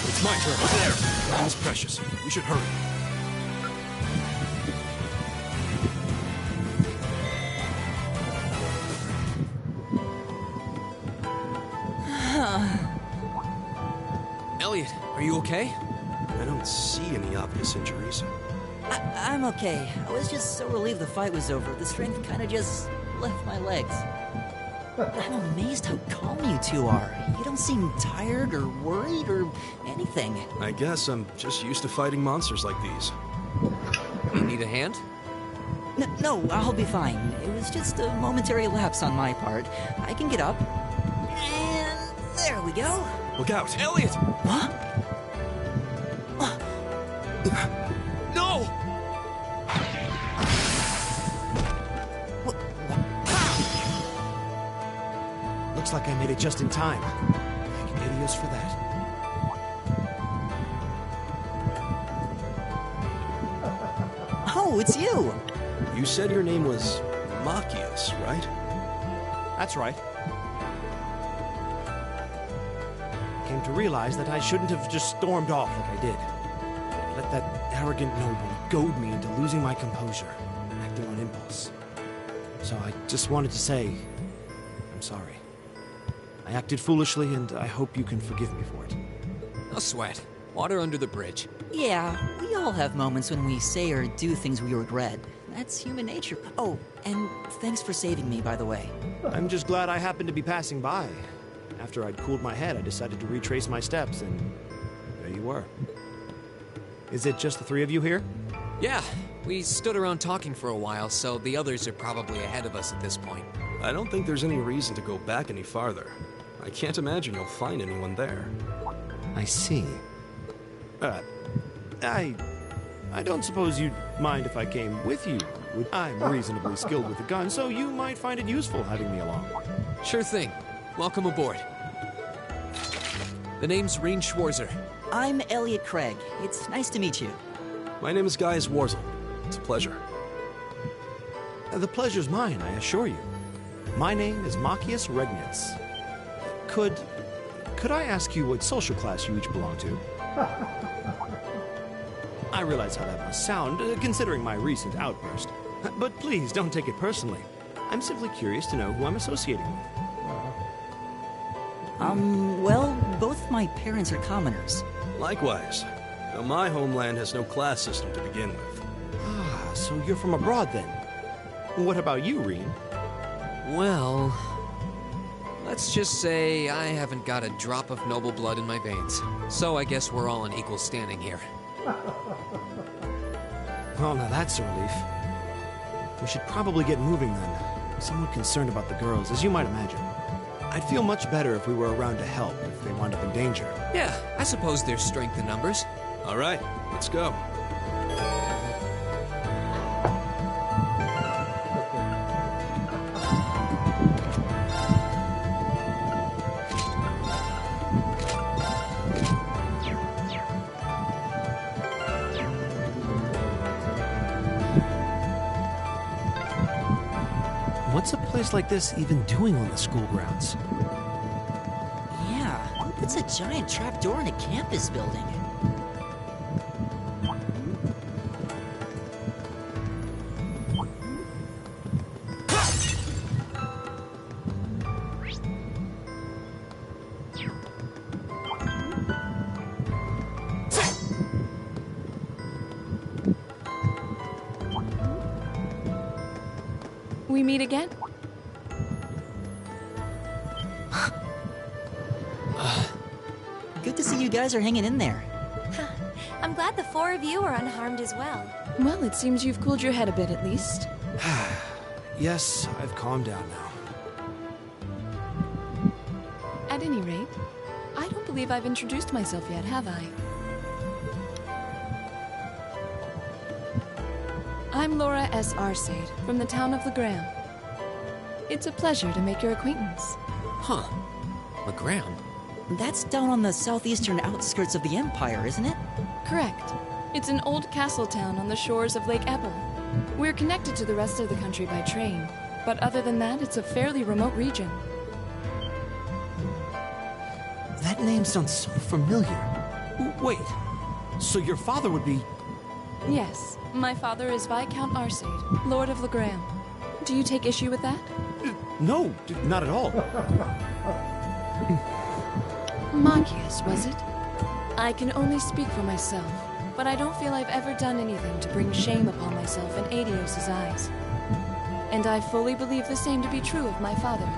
It's my turn. Up there. Time is precious. We should hurry. Elliot, are you okay? I don't see any obvious injuries. I'm okay. I was just so relieved the fight was over. The strength kind of just left my legs. I'm amazed how calm you two are. You don't seem tired or worried or anything. I guess I'm just used to fighting monsters like these. You need a hand? No, I'll be fine. It was just a momentary lapse on my part. I can get up. And there we go. Look out! Elliot! Huh? No! Looks like I made it just in time. Thank Idios for that. Oh, it's you! You said your name was Machias, right? That's right. Came to realize that I shouldn't have just stormed off like I did. Let that arrogant noble goad me into losing my composure, acting on impulse. So I just wanted to say, I'm sorry. I acted foolishly, and I hope you can forgive me for it. No sweat. Water under the bridge. Yeah, we all have moments when we say or do things we regret. That's human nature. Oh, and thanks for saving me, by the way. I'm just glad I happened to be passing by. After I'd cooled my head, I decided to retrace my steps, and there you were. Is it just the three of you here? Yeah, we stood around talking for a while, so the others are probably ahead of us at this point. I don't think there's any reason to go back any farther. I can't imagine you'll find anyone there. I see. I don't suppose you'd mind if I came with you. I'm reasonably skilled with a gun, so you might find it useful having me along. Sure thing. Welcome aboard. The name's Rean Schwarzer. I'm Elliot Craig. It's nice to meet you. My name is Gaius Warzel. It's a pleasure. The pleasure's mine, I assure you. My name is Machias Regnitz. Could I ask you what social class you each belong to? I realize how that must sound, considering my recent outburst. But please, don't take it personally. I'm simply curious to know who I'm associating with. Well, both my parents are commoners. Likewise. Though my homeland has no class system to begin with. Ah, so you're from abroad then. What about you, Rean? Well, let's just say I haven't got a drop of noble blood in my veins. So I guess we're all in equal standing here. Well, now that's a relief. We should probably get moving then. I'm somewhat concerned about the girls, as you might imagine. I'd feel much better if we were around to help if they wound up in danger. Yeah, I suppose there's strength in numbers. All right, let's go. What's a place like this even doing on the school grounds? Yeah, who puts a giant trapdoor in a campus building? We meet again? Good to see you guys are hanging in there. I'm glad the four of you are unharmed as well. Well, it seems you've cooled your head a bit at least. Yes, I've calmed down now. At any rate, I don't believe I've introduced myself yet, have I? I'm Laura S. Arcade, from the town of Legram. It's a pleasure to make your acquaintance. Huh. Legram? That's down on the southeastern outskirts of the Empire, isn't it? Correct. It's an old castle town on the shores of Lake Ebble. We're connected to the rest of the country by train, but other than that, it's a fairly remote region. That name sounds so familiar. Wait, so your father would be... Yes, my father is Viscount Arcade, Lord of Legram. Do you take issue with that? No, not at all. Machias, was it? I can only speak for myself, but I don't feel I've ever done anything to bring shame upon myself in Aidios' eyes. And I fully believe the same to be true of my father.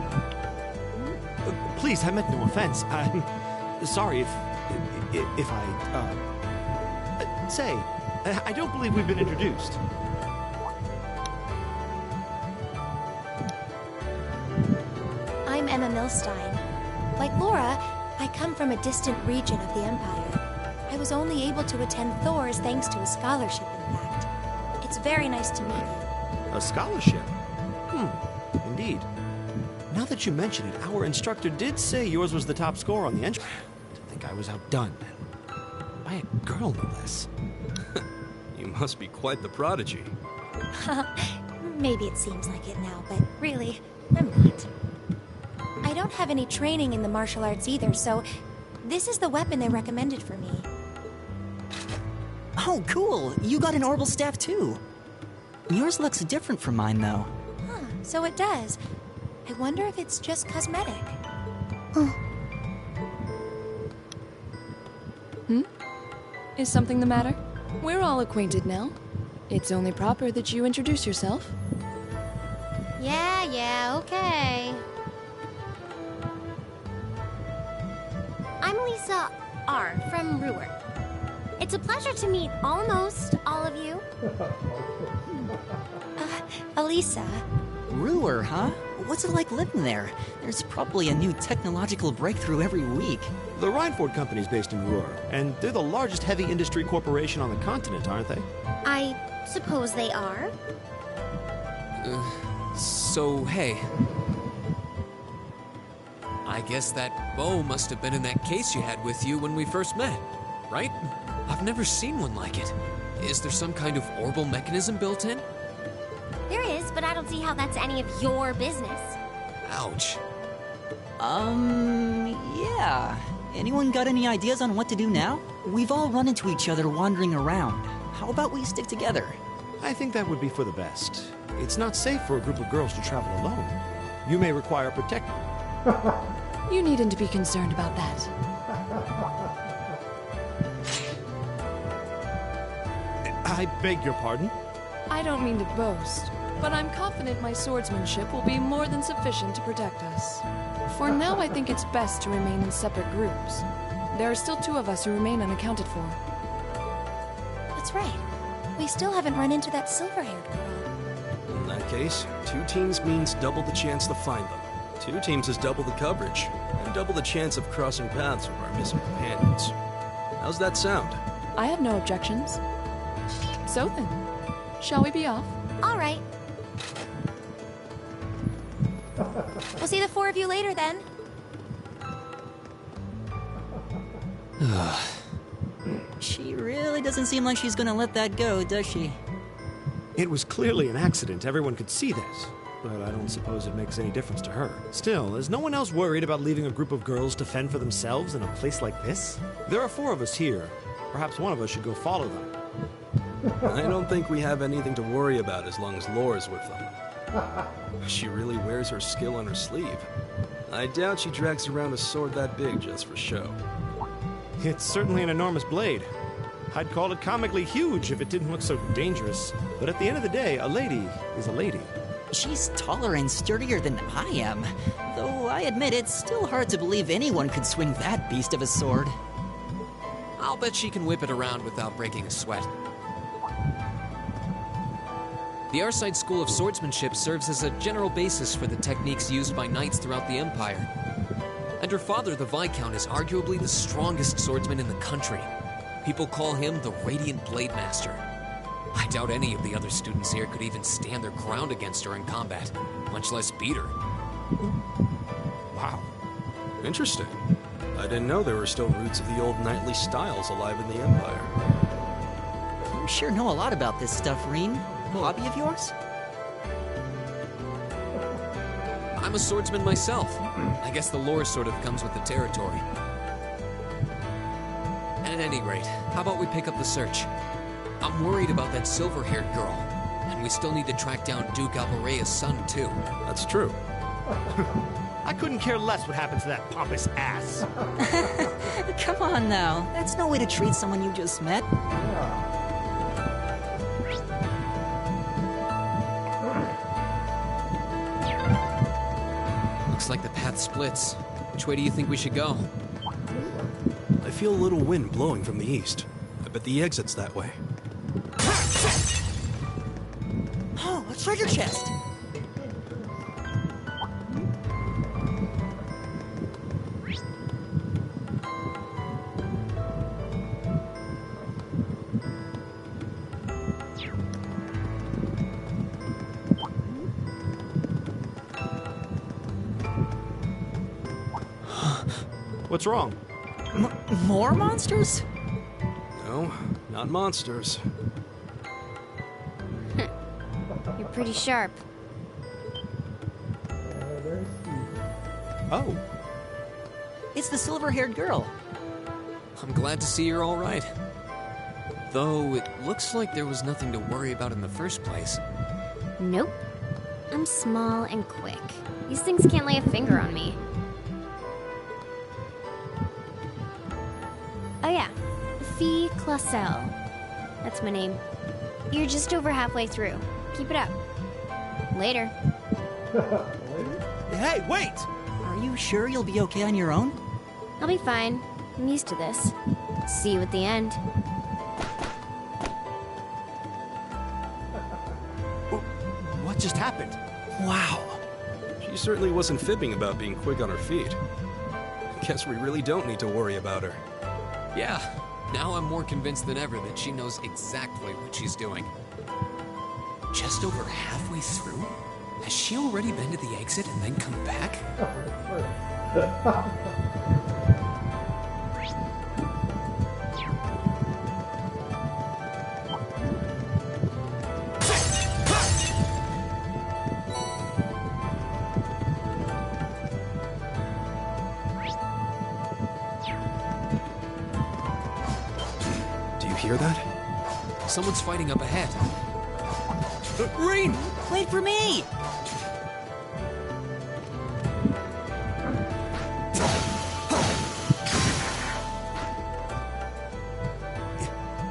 please, I meant no offense. I'm sorry if I, say, I don't believe we've been introduced. I'm Emma Milstein. Like Laura, I come from a distant region of the Empire. I was only able to attend Thor's thanks to a scholarship, in fact. It's very nice to meet you. A scholarship? Indeed. Now that you mention it, our instructor did say yours was the top score on the entrance. To think I was outdone. By a girl, no less. You must be quite the prodigy. Maybe it seems like it now, but really, I'm not. I don't have any training in the martial arts either, so this is the weapon they recommended for me. Oh, cool. You got an orbital staff too. Yours looks different from mine, though. Huh, so it does. I wonder if it's just cosmetic. Is something the matter? We're all acquainted now. It's only proper that you introduce yourself. Yeah, okay. I'm Lisa R. from Ruhr. It's a pleasure to meet almost all of you. Elisa. Ruhr, huh? What's it like living there? There's probably a new technological breakthrough every week. The Reinford Company's based in Ruhr, and they're the largest heavy industry corporation on the continent, aren't they? I suppose they are. So, hey. I guess that bow must have been in that case you had with you when we first met, right? I've never seen one like it. Is there some kind of orbital mechanism built in? There is, but I don't see how that's any of your business. Ouch. Yeah. Anyone got any ideas on what to do now? We've all run into each other wandering around. How about we stick together? I think that would be for the best. It's not safe for a group of girls to travel alone. You may require protection. You needn't to be concerned about that. I beg your pardon? I don't mean to boast, but I'm confident my swordsmanship will be more than sufficient to protect us. For now, I think it's best to remain in separate groups. There are still 2 of us who remain unaccounted for. That's right. We still haven't run into that silver-haired girl. In that case, 2 teams means double the chance to find them. 2 teams is double the coverage, and double the chance of crossing paths with our missing companions. How's that sound? I have no objections. So then, shall we be off? All right. We'll see the 4 of you later, then. She really doesn't seem like she's gonna let that go, does she? It was clearly an accident. Everyone could see this. But I don't suppose it makes any difference to her. Still, is no one else worried about leaving a group of girls to fend for themselves in a place like this? There are 4 of us here. Perhaps one of us should go follow them. I don't think we have anything to worry about as long as Laura's with them. She really wears her skill on her sleeve. I doubt she drags around a sword that big just for show. It's certainly an enormous blade. I'd call it comically huge if it didn't look so dangerous. But at the end of the day, a lady is a lady. She's taller and sturdier than I am. Though I admit it's still hard to believe anyone could swing that beast of a sword. I'll bet she can whip it around without breaking a sweat. The Arside School of Swordsmanship serves as a general basis for the techniques used by knights throughout the Empire. And her father, the Viscount, is arguably the strongest swordsman in the country. People call him the Radiant Blade Master. I doubt any of the other students here could even stand their ground against her in combat, much less beat her. Wow. Interesting. I didn't know there were still roots of the old knightly styles alive in the Empire. You sure know a lot about this stuff, Reen. Hobby of yours? I'm a swordsman myself. I guess the lore sort of comes with the territory. At any rate, how about we pick up the search? I'm worried about that silver-haired girl, and we still need to track down Duke Alvarea's son, too. That's true. I couldn't care less what happens to that pompous ass. Come on now, that's no way to treat someone you just met. Looks like the path splits. Which way do you think we should go? I feel a little wind blowing from the east. I bet the exit's that way. Oh, a treasure chest! What's wrong? More monsters? No, not monsters. You're pretty sharp. Oh. It's the silver-haired girl. I'm glad to see you're all right. Though it looks like there was nothing to worry about in the first place. Nope. I'm small and quick. These things can't lay a finger on me. Oh yeah, Fee Clausel. That's my name. You're just over halfway through. Keep it up. Later. Hey, wait! Are you sure you'll be okay on your own? I'll be fine. I'm used to this. See you at the end. What just happened? Wow. She certainly wasn't fibbing about being quick on her feet. Guess we really don't need to worry about her. Yeah, now I'm more convinced than ever that she knows exactly what she's doing. Just over halfway through? Has she already been to the exit and then come back? Hear that? Someone's fighting up ahead. Rain! Wait for me!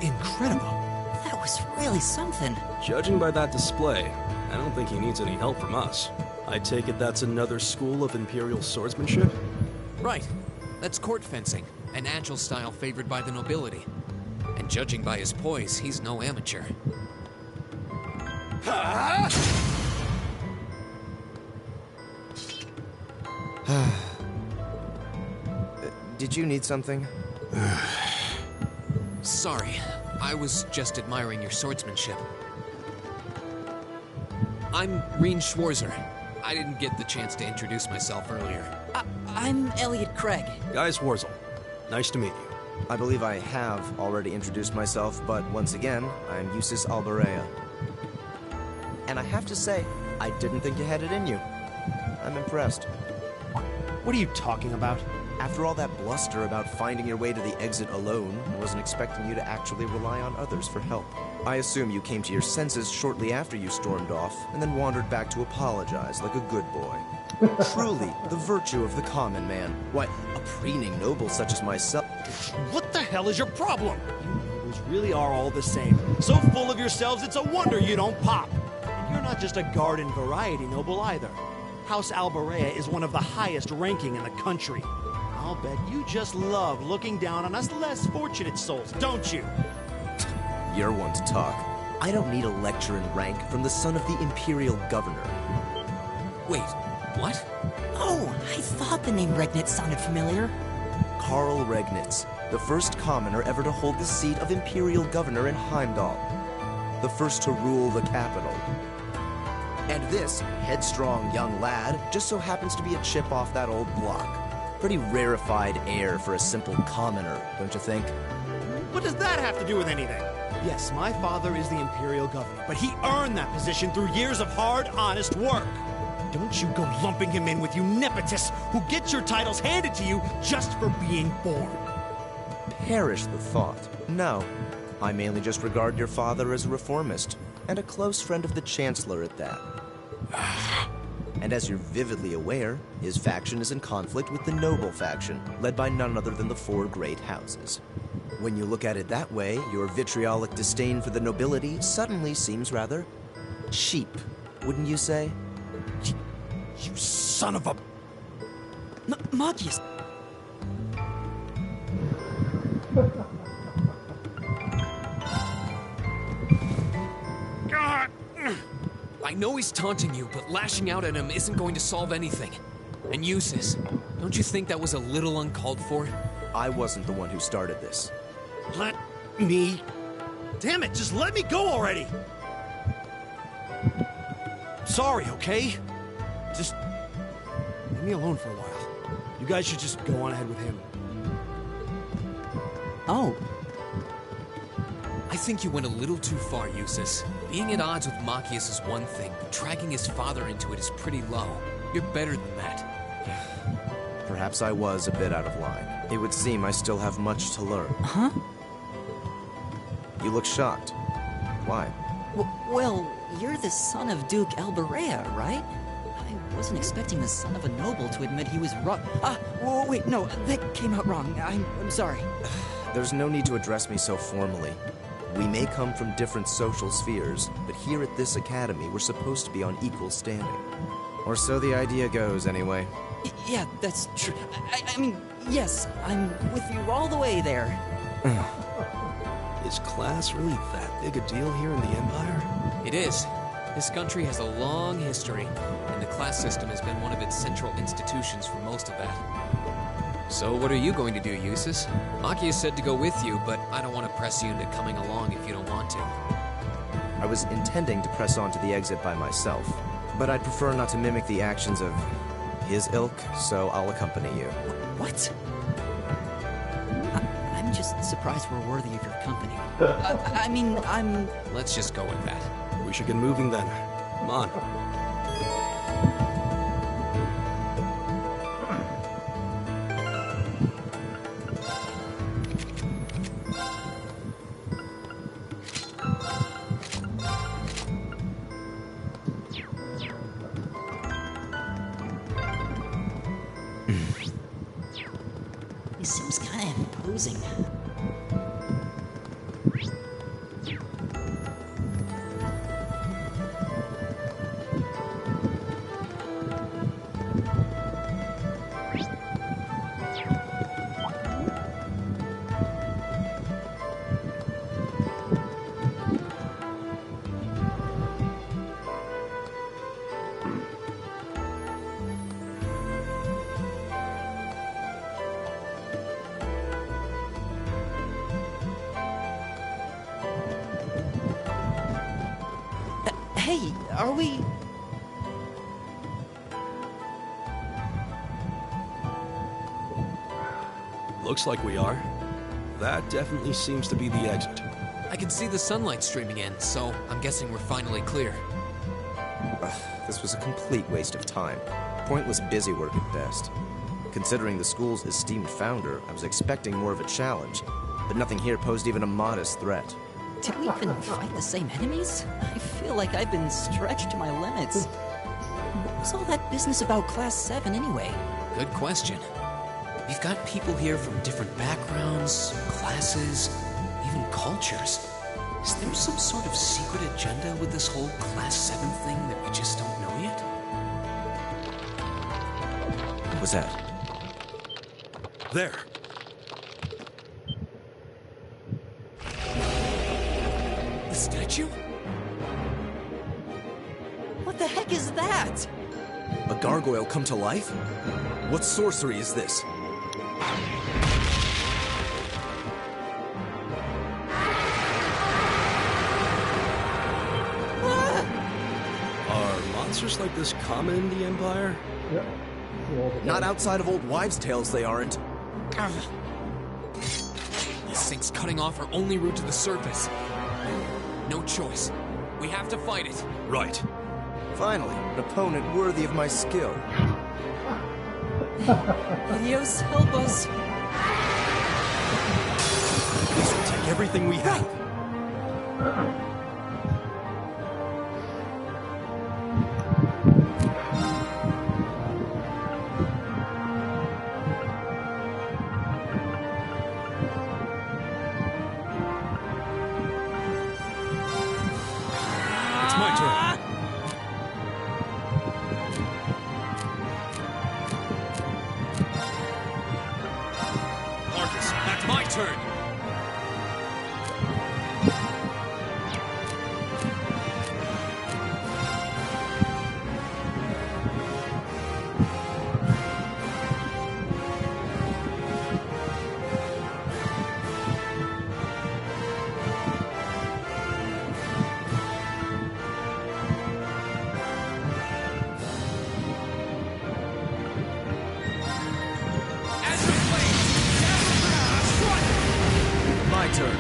Incredible. That was really something. Judging by that display, I don't think he needs any help from us. I take it that's another school of Imperial swordsmanship? Right. That's court fencing, an agile style favored by the nobility. And judging by his poise, he's no amateur. Did you need something? Sorry, I was just admiring your swordsmanship. I'm Reen Schwarzer. I didn't get the chance to introduce myself earlier. I'm Elliot Craig. Guy Schwarzel. Nice to meet you. I believe I have already introduced myself, but once again, I'm Eustace Albarea. And I have to say, I didn't think you had it in you. I'm impressed. What are you talking about? After all that bluster about finding your way to the exit alone, I wasn't expecting you to actually rely on others for help. I assume you came to your senses shortly after you stormed off, and then wandered back to apologize like a good boy. Truly, the virtue of the common man. Why, a preening noble such as myself... What the hell is your problem? You nobles really are all the same. So full of yourselves, it's a wonder you don't pop. And you're not just a garden variety noble either. House Albarea is one of the highest ranking in the country. I'll bet you just love looking down on us less fortunate souls, don't you? You're one to talk. I don't need a lecture in rank from the son of the Imperial Governor. Wait, what? Oh, I thought the name Regnitz sounded familiar. Karl Regnitz, the first commoner ever to hold the seat of Imperial Governor in Heimdall. The first to rule the capital. And this headstrong young lad just so happens to be a chip off that old block. Pretty rarefied air for a simple commoner, don't you think? What does that have to do with anything? Yes, my father is the Imperial Governor, but he earned that position through years of hard, honest work. Don't you go lumping him in with you nepotists who get your titles handed to you just for being born. Perish the thought. No, I mainly just regard your father as a reformist, and a close friend of the Chancellor at that. And as you're vividly aware, his faction is in conflict with the noble faction, led by none other than the four great houses. When you look at it that way, your vitriolic disdain for the nobility suddenly seems rather cheap, wouldn't you say? You son of a... Machias! I know he's taunting you, but lashing out at him isn't going to solve anything. And Eustace, don't you think that was a little uncalled for? I wasn't the one who started this. Let me... Damn it, just let me go already! Sorry, okay? Just... leave me alone for a while. You guys should just go on ahead with him. Oh. I think you went a little too far, Eustace. Being at odds with Machias is one thing, but dragging his father into it is pretty low. You're better than that. Perhaps I was a bit out of line. It would seem I still have much to learn. Huh? You look shocked. Why? Well, you're the son of Duke Alberea, right? I wasn't expecting the son of a noble to admit he was wrong. Wait, no, that came out wrong. I'm sorry. There's no need to address me so formally. We may come from different social spheres, but here at this academy, we're supposed to be on equal standing. Or so the idea goes, anyway. Yeah, that's true. I mean, yes, I'm with you all the way there. Is class really that big a deal here in the Empire? It is. This country has a long history, and the class system has been one of its central institutions for most of that. So what are you going to do, Eustace? Machias said to go with you, but I don't want to press you into coming along if you don't want to. I was intending to press on to the exit by myself, but I'd prefer not to mimic the actions of his ilk, so I'll accompany you. What? I'm just surprised we're worthy of your company. I'm... Let's just go with that. We should get moving then. Come on. He seems kind of imposing. Hey, are we... Looks like we are. That definitely seems to be the exit. I can see the sunlight streaming in, so I'm guessing we're finally clear. This was a complete waste of time. Pointless busy work at best. Considering the school's esteemed founder, I was expecting more of a challenge, but nothing here posed even a modest threat. Did we even fight the same enemies? I feel like I've been stretched to my limits. What was all that business about Class 7 anyway? Good question. We've got people here from different backgrounds, classes, even cultures. Is there some sort of secret agenda with this whole Class 7 thing that we just don't know yet? What was that? There. The statue? What the heck is that? A gargoyle come to life? What sorcery is this? Are monsters like this common in the Empire? Yeah. Not outside of old wives' tales, they aren't. This thing's cutting off our only route to the surface. No choice. We have to fight it. Right. Finally, an opponent worthy of my skill. Dios, help us. This will take everything we have. It's my turn. turn.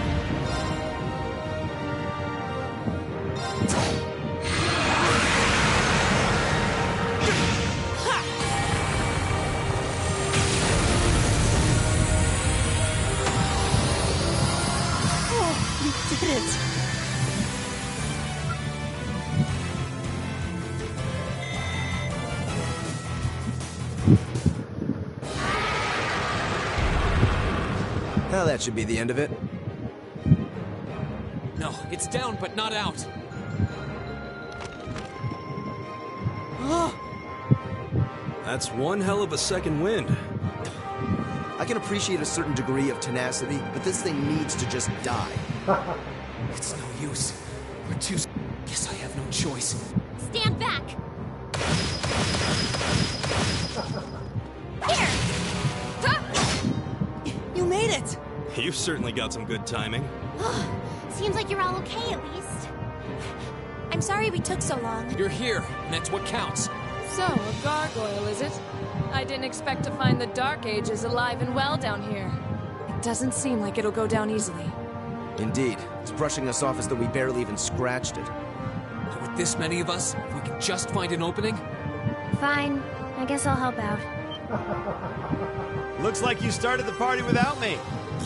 Oh, we did it! Now that should be the end of it. No, it's down, but not out. That's one hell of a second wind. I can appreciate a certain degree of tenacity, but this thing needs to just die. It's no use. We're too... Guess I have no choice. Stand back! Here! You made it! You've certainly got some good timing. Seems like you're all okay, at least. I'm sorry we took so long. You're here, and that's what counts. So, a gargoyle, is it? I didn't expect to find the Dark Ages alive and well down here. It doesn't seem like it'll go down easily. Indeed. It's brushing us off as though we barely even scratched it. With this many of us, if we can just find an opening... Fine. I guess I'll help out. Looks like you started the party without me.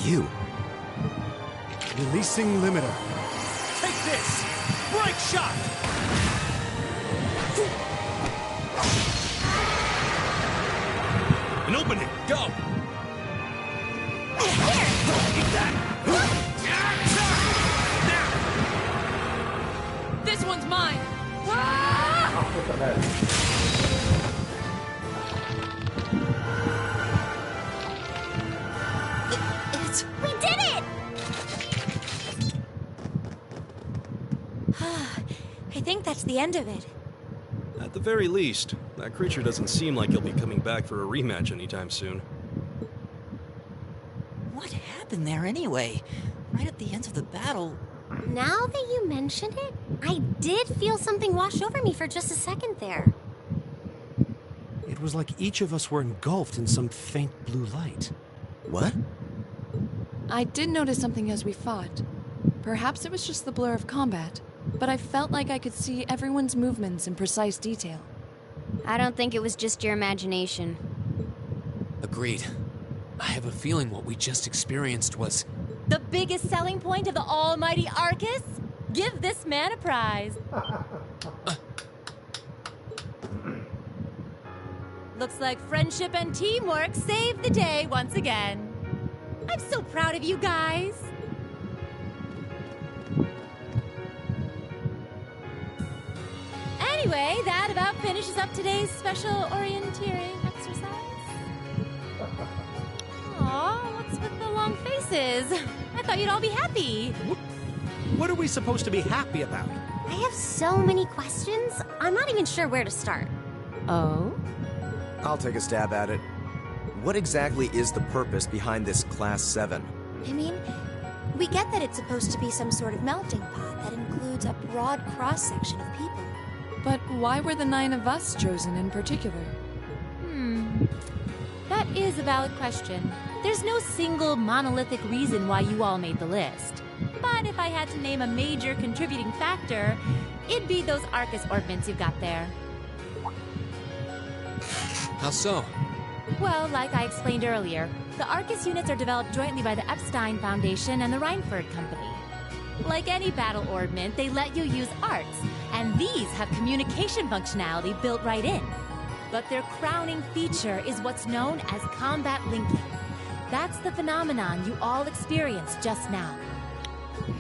You? Releasing limiter. Take this! Bright shot! An opening! Go! Eat that! This one's mine! We did it! I think that's the end of it. At the very least, that creature doesn't seem like he'll be coming back for a rematch anytime soon. What happened there anyway? Right at the end of the battle... Now that you mention it, I did feel something wash over me for just a second there. It was like each of us were engulfed in some faint blue light. What? I did notice something as we fought. Perhaps it was just the blur of combat, but I felt like I could see everyone's movements in precise detail. I don't think it was just your imagination. Agreed. I have a feeling what we just experienced was... The biggest selling point of the almighty Arcus? Give this man a prize. Looks like friendship and teamwork saved the day once again. I'm so proud of you guys. Anyway, that about finishes up today's special orienteering exercise. Aw, what's with the long faces? I thought you'd all be happy. What are we supposed to be happy about? I have so many questions, I'm not even sure where to start. Oh? I'll take a stab at it. What exactly is the purpose behind this Class 7? I mean, we get that it's supposed to be some sort of melting pot that includes a broad cross-section of people. But why were the 9 of us chosen in particular? That is a valid question. There's no single monolithic reason why you all made the list. But if I had to name a major contributing factor, it'd be those Arcus orbments you've got there. How so? Well, like I explained earlier, the Arcus units are developed jointly by the Epstein Foundation and the Reinford Company. Like any battle orbment, they let you use arts, and these have communication functionality built right in. But their crowning feature is what's known as combat linking. That's the phenomenon you all experienced just now.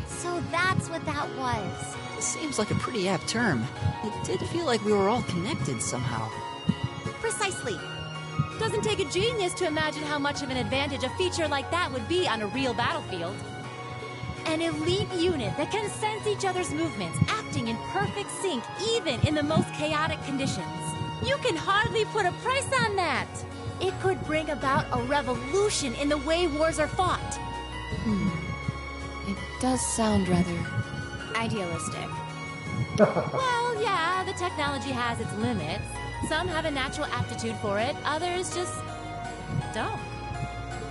So that's what that was. Seems like a pretty apt term. It did feel like we were all connected somehow. Precisely. Doesn't take a genius to imagine how much of an advantage a feature like that would be on a real battlefield. An elite unit that can sense each other's movements, acting in perfect sync even in the most chaotic conditions. You can hardly put a price on that. It could bring about a revolution in the way wars are fought. It does sound rather... idealistic. Well, yeah, the technology has its limits. Some have a natural aptitude for it, others just don't.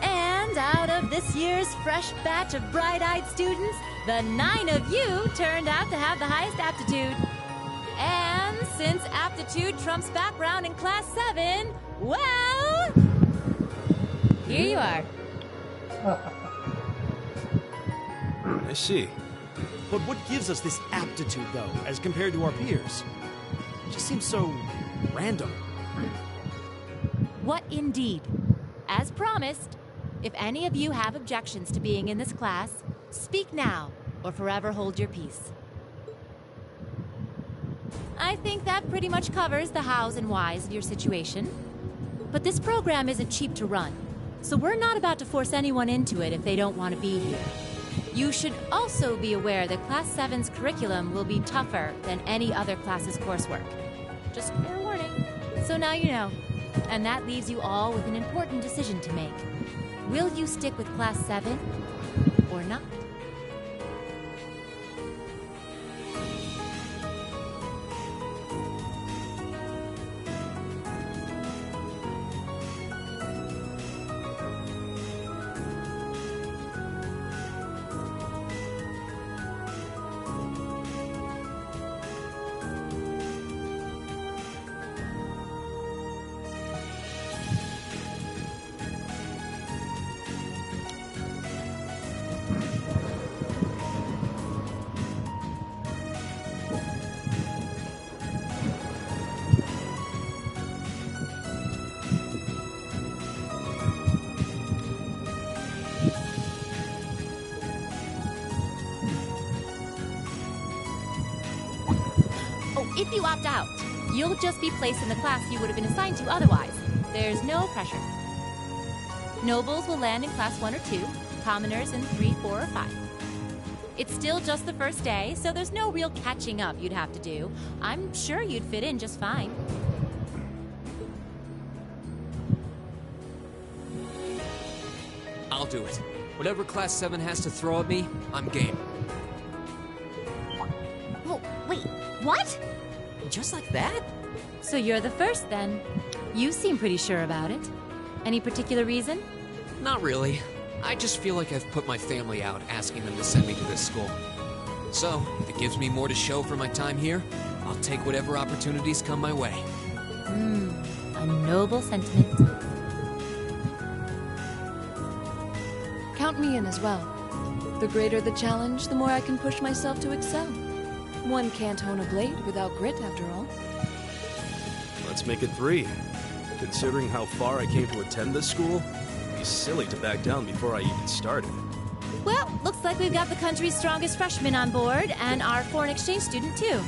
And And out of this year's fresh batch of bright-eyed students, the 9 of you turned out to have the highest aptitude. And since aptitude trumps background in Class 7, well... here you are. I see. But what gives us this aptitude, though, as compared to our peers? It just seems so random. What indeed? As promised, if any of you have objections to being in this class, speak now or forever hold your peace. I think that pretty much covers the hows and whys of your situation. But this program isn't cheap to run, so we're not about to force anyone into it if they don't want to be here. You should also be aware that Class 7's curriculum will be tougher than any other class's coursework. Just fair warning. So now you know. And that leaves you all with an important decision to make. Will you stick with Class 7 or not? If you opt out, you'll just be placed in the class you would have been assigned to otherwise. There's no pressure. Nobles will land in Class 1 or 2, commoners in 3, 4, or 5. It's still just the first day, so there's no real catching up you'd have to do. I'm sure you'd fit in just fine. I'll do it. Whatever Class 7 has to throw at me, I'm game. Oh, wait, what? Just like that? So you're the first, then. You seem pretty sure about it. Any particular reason? Not really. I just feel like I've put my family out asking them to send me to this school. So, if it gives me more to show for my time here, I'll take whatever opportunities come my way. A noble sentiment. Count me in as well. The greater the challenge, the more I can push myself to excel. One can't hone a blade without grit, after all. Let's make it 3. Considering how far I came to attend this school, it'd be silly to back down before I even started. Well, looks like we've got the country's strongest freshman on board, and our foreign exchange student, too.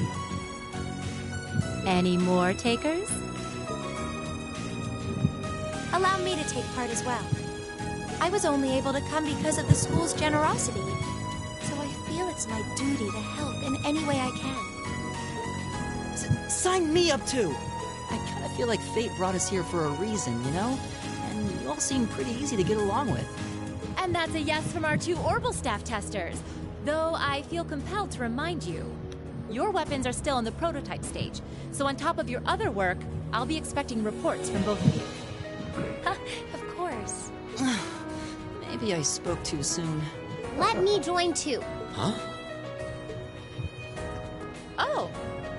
Any more takers? Allow me to take part as well. I was only able to come because of the school's generosity, so I feel it's my duty to help in any way I can. Sign me up too! I kind of feel like fate brought us here for a reason, you know? And you all seem pretty easy to get along with. And that's a yes from our 2 Orbital staff testers. Though I feel compelled to remind you, your weapons are still in the prototype stage. So on top of your other work, I'll be expecting reports from both of you. Of course. Maybe I spoke too soon. Let me join too. Huh? Oh,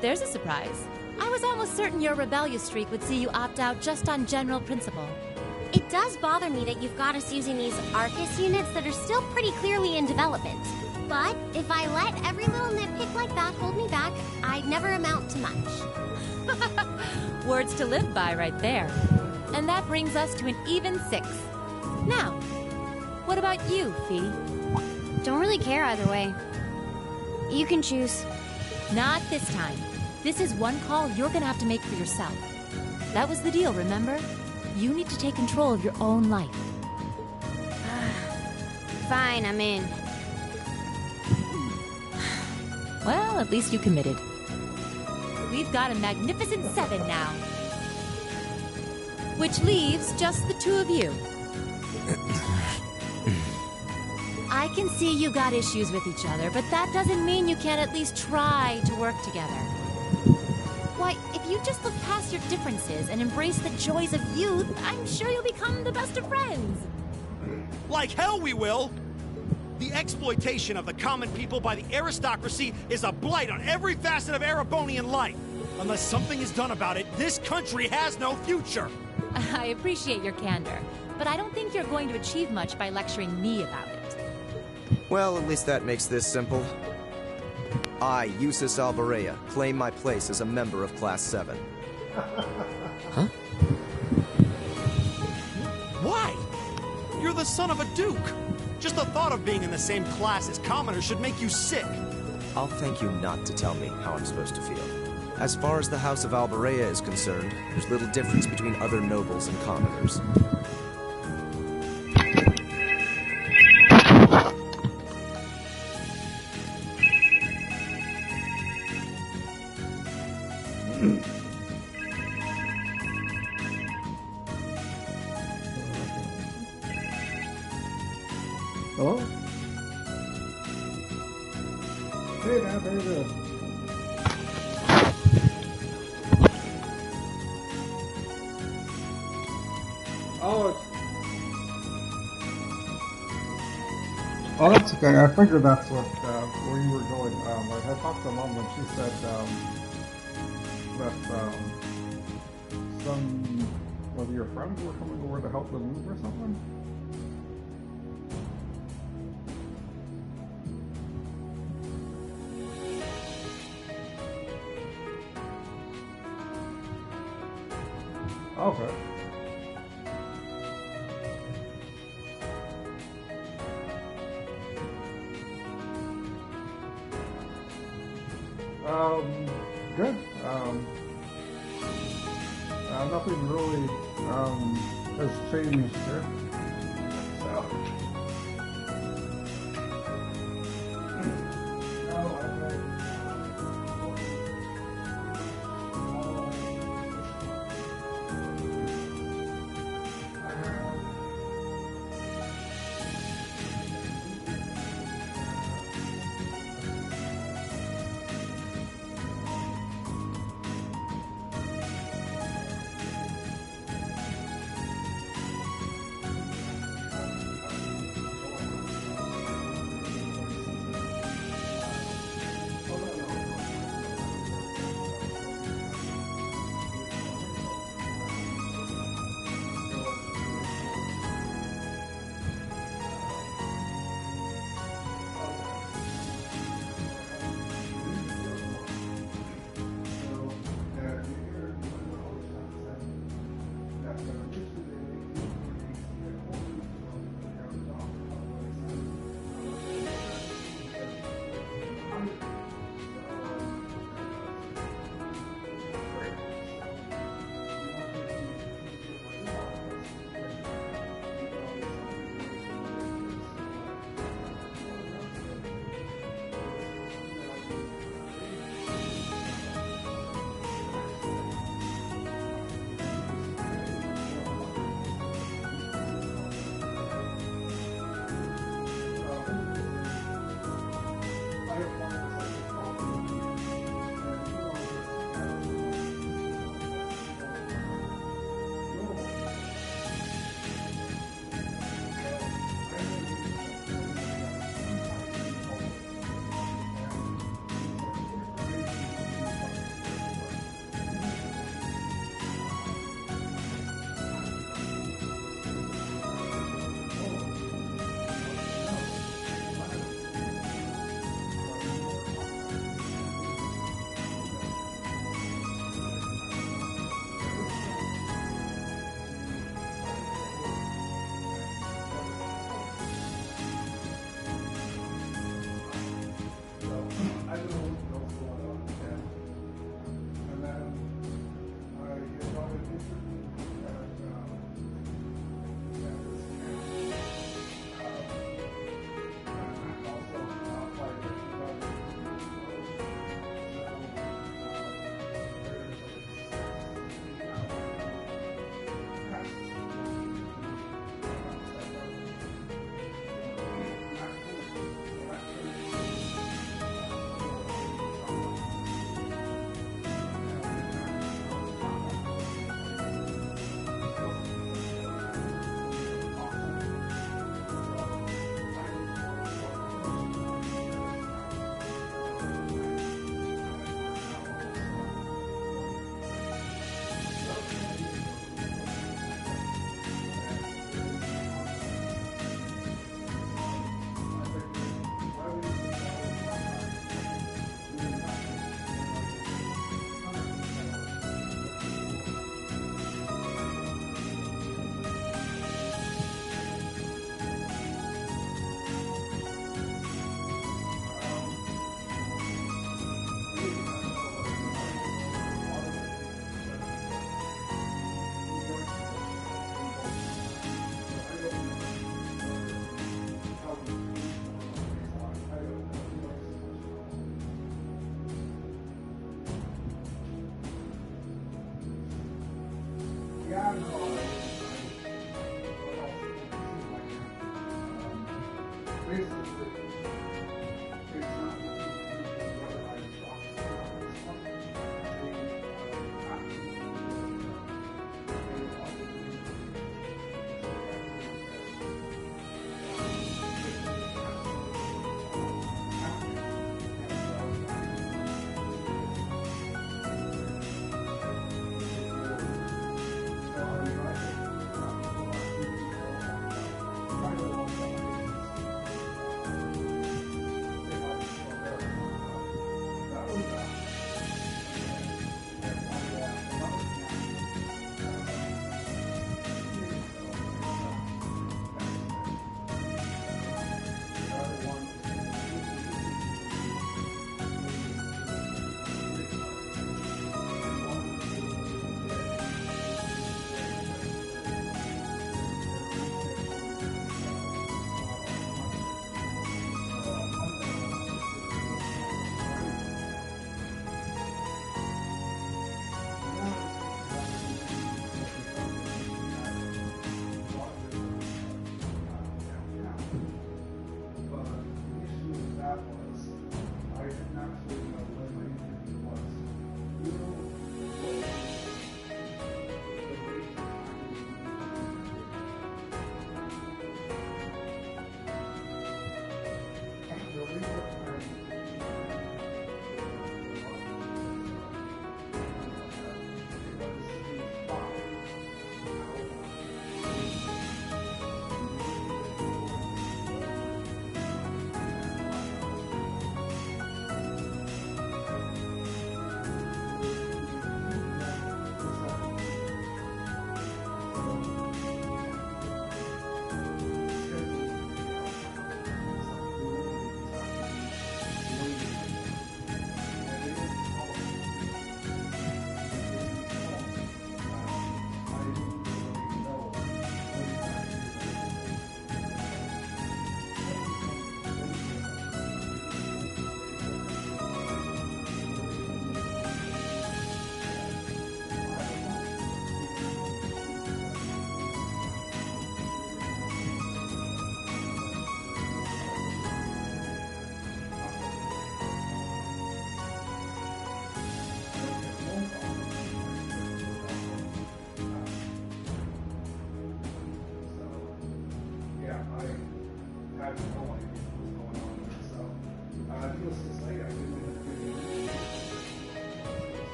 there's a surprise. I was almost certain your rebellious streak would see you opt out just on general principle. It does bother me that you've got us using these Arcus units that are still pretty clearly in development. But if I let every little nitpick like that hold me back, I'd never amount to much. Words to live by right there. And that brings us to an even 6. Now, what about you, Fee? Don't really care either way. You can choose. Not this time. This is one call you're gonna have to make for yourself. That was the deal, remember? You need to take control of your own life. Fine, I'm in. Well, at least you committed. We've got a magnificent 7 now. Which leaves just the 2 of you. I can see you got issues with each other, but that doesn't mean you can't at least try to work together. Why, if you just look past your differences and embrace the joys of youth, I'm sure you'll become the best of friends. Like hell we will! The exploitation of the common people by the aristocracy is a blight on every facet of Erebonian life. Unless something is done about it, this country has no future. I appreciate your candor, but I don't think you're going to achieve much by lecturing me about it. Well, at least that makes this simple. I, Eustace Alvarea, claim my place as a member of Class 7. Huh? Why? You're the son of a duke. Just the thought of being in the same class as commoners should make you sick. I'll thank you not to tell me how I'm supposed to feel. As far as the House of Alvarea is concerned, there's little difference between other nobles and commoners. Hello? Hey, man, how you doing? Oh, that's okay. I figured that's what where you were going. I talked to Mom and she said that some of your friends were coming over to help them move or something. Okay. Good. Nothing really has changed here. So.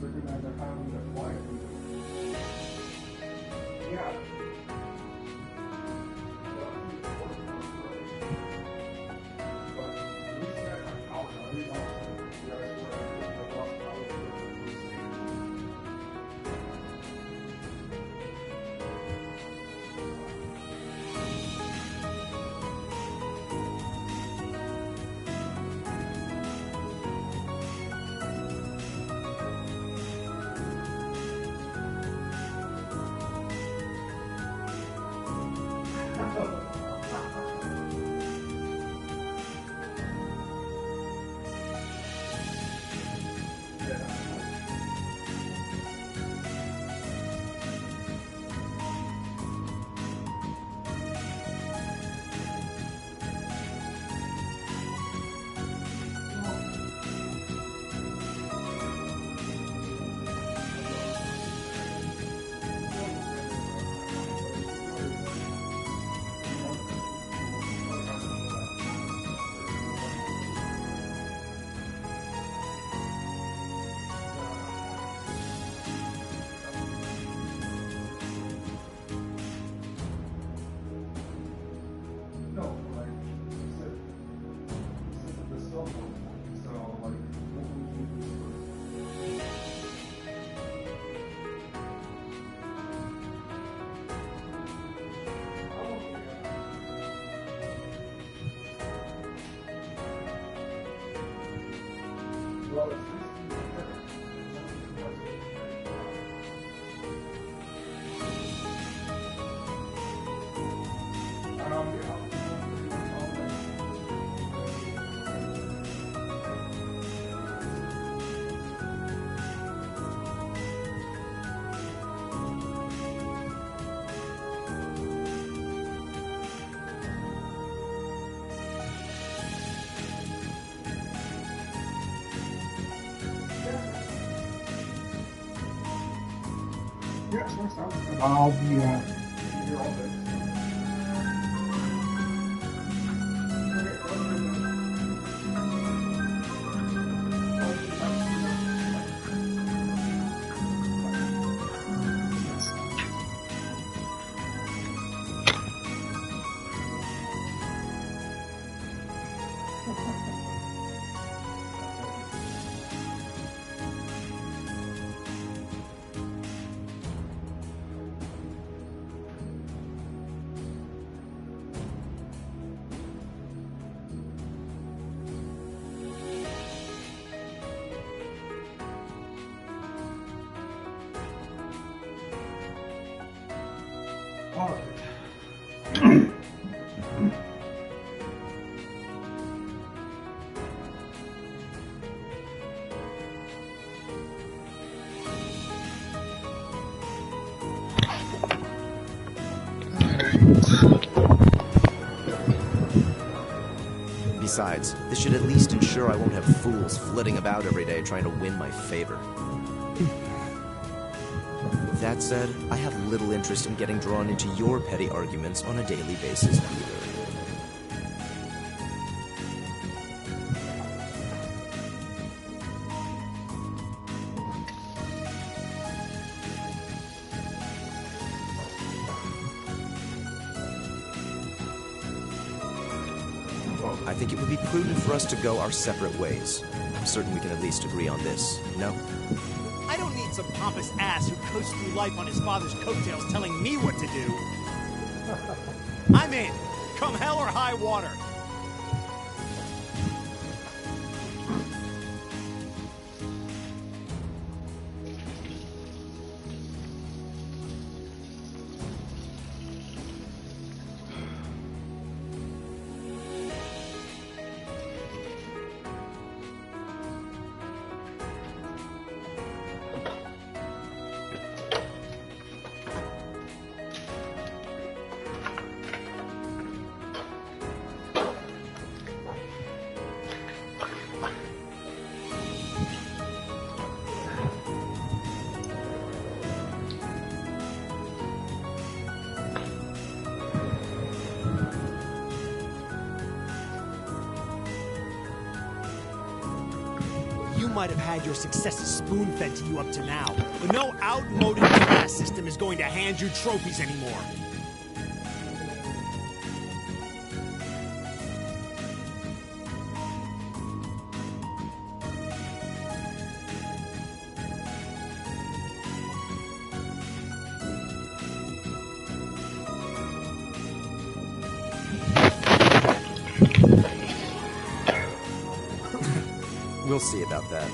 they're gonna end up having to fly it. Yeah. Yeah, sure, sounds good. I'll be here all day. Besides, this should at least ensure I won't have fools flitting about every day trying to win my favor. That said, I have little interest in getting drawn into your petty arguments on a daily basis either. I think it would be prudent for us to go our separate ways. I'm certain we can at least agree on this, no? I don't need some pompous ass who coasts through life on his father's coattails telling me what to do. I'm in, come hell or high water. You might have had your successes spoon-fed to you up to now, but no outmoded class system is going to hand you trophies anymore. We'll see about that.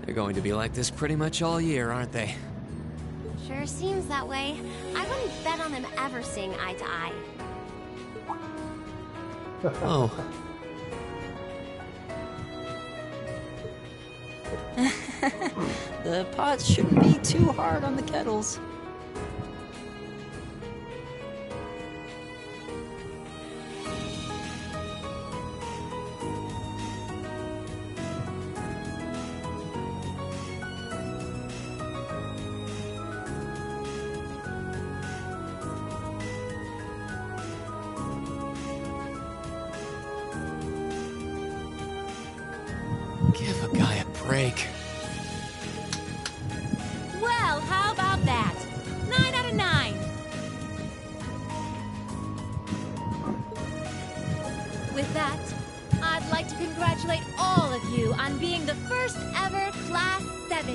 They're going to be like this pretty much all year, aren't they? Sure seems that way. I wouldn't bet on them ever seeing eye to eye. Oh. The pots shouldn't be too hard on the kettles. Give a guy a break. Well, how about that? 9 out of 9. With that, I'd like to congratulate all of you on being the first ever Class 7.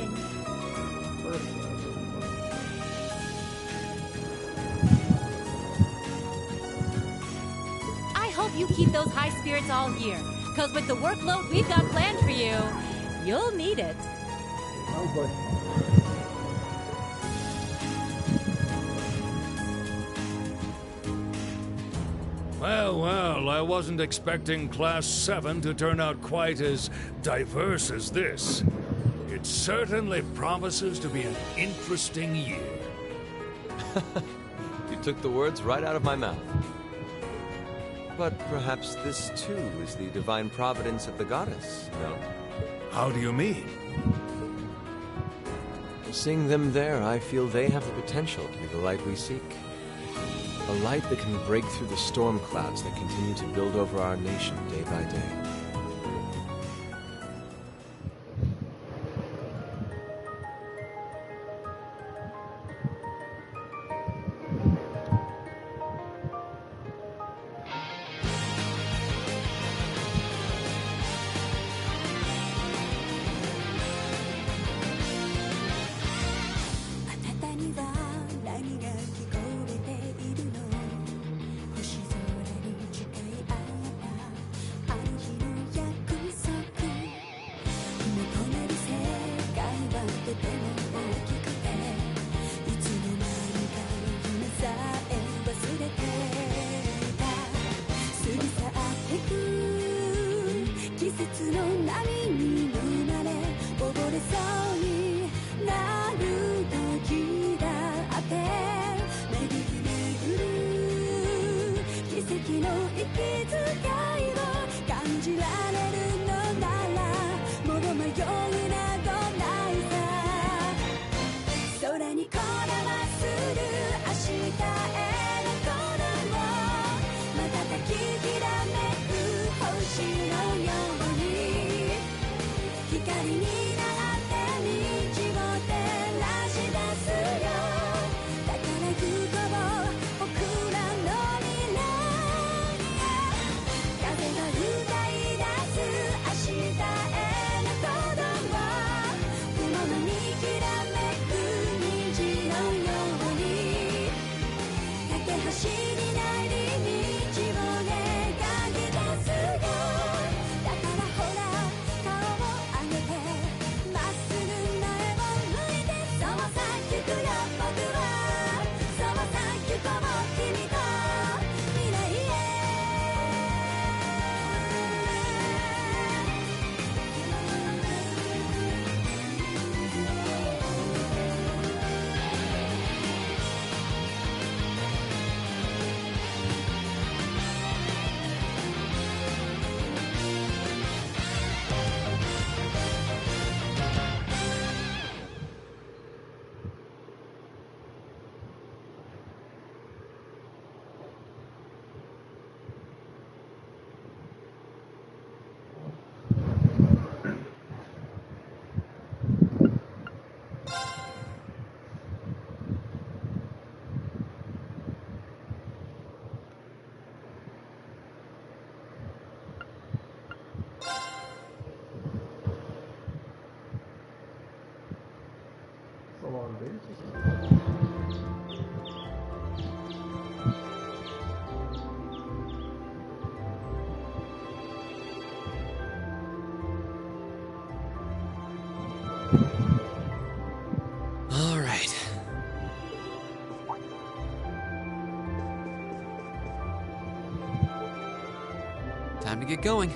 I hope you keep those high spirits all year, because with the workload we've got planned for you, you'll need it. Oh boy. Well, well, I wasn't expecting Class 7 to turn out quite as diverse as this. It certainly promises to be an interesting year. You took the words right out of my mouth. But perhaps this, too, is the divine providence of the goddess, no? How do you mean? Seeing them there, I feel they have the potential to be the light we seek. A light that can break through the storm clouds that continue to build over our nation day by day. All right. Time to get going.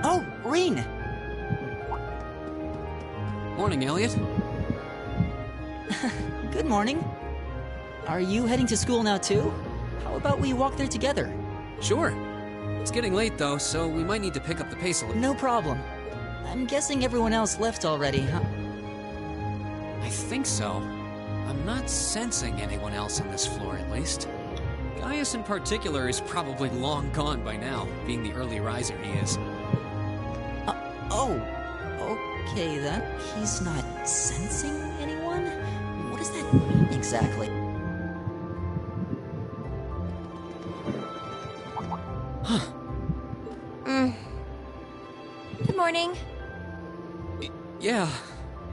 Oh, Rean! Morning, Elliot. Good morning. Are you heading to school now too? How about we walk there together? Sure. It's getting late though, so we might need to pick up the pace a little. No problem. I'm guessing everyone else left already, huh? I think so. I'm not sensing anyone else on this floor, at least. Gaius in particular is probably long gone by now, being the early riser he is. Oh, okay then. He's not sensing anyone? What does that mean exactly? Huh. Good morning. Yeah,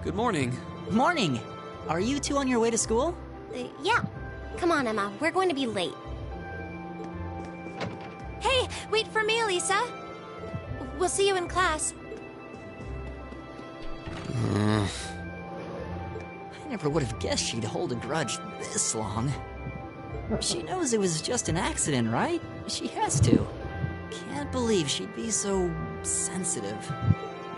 good morning. Morning! Are you two on your way to school? Yeah. Come on, Emma. We're going to be late. Hey, wait for me, Elisa. We'll see you in class. I never would have guessed she'd hold a grudge this long. She knows it was just an accident, right? She has to. Can't believe she'd be so sensitive.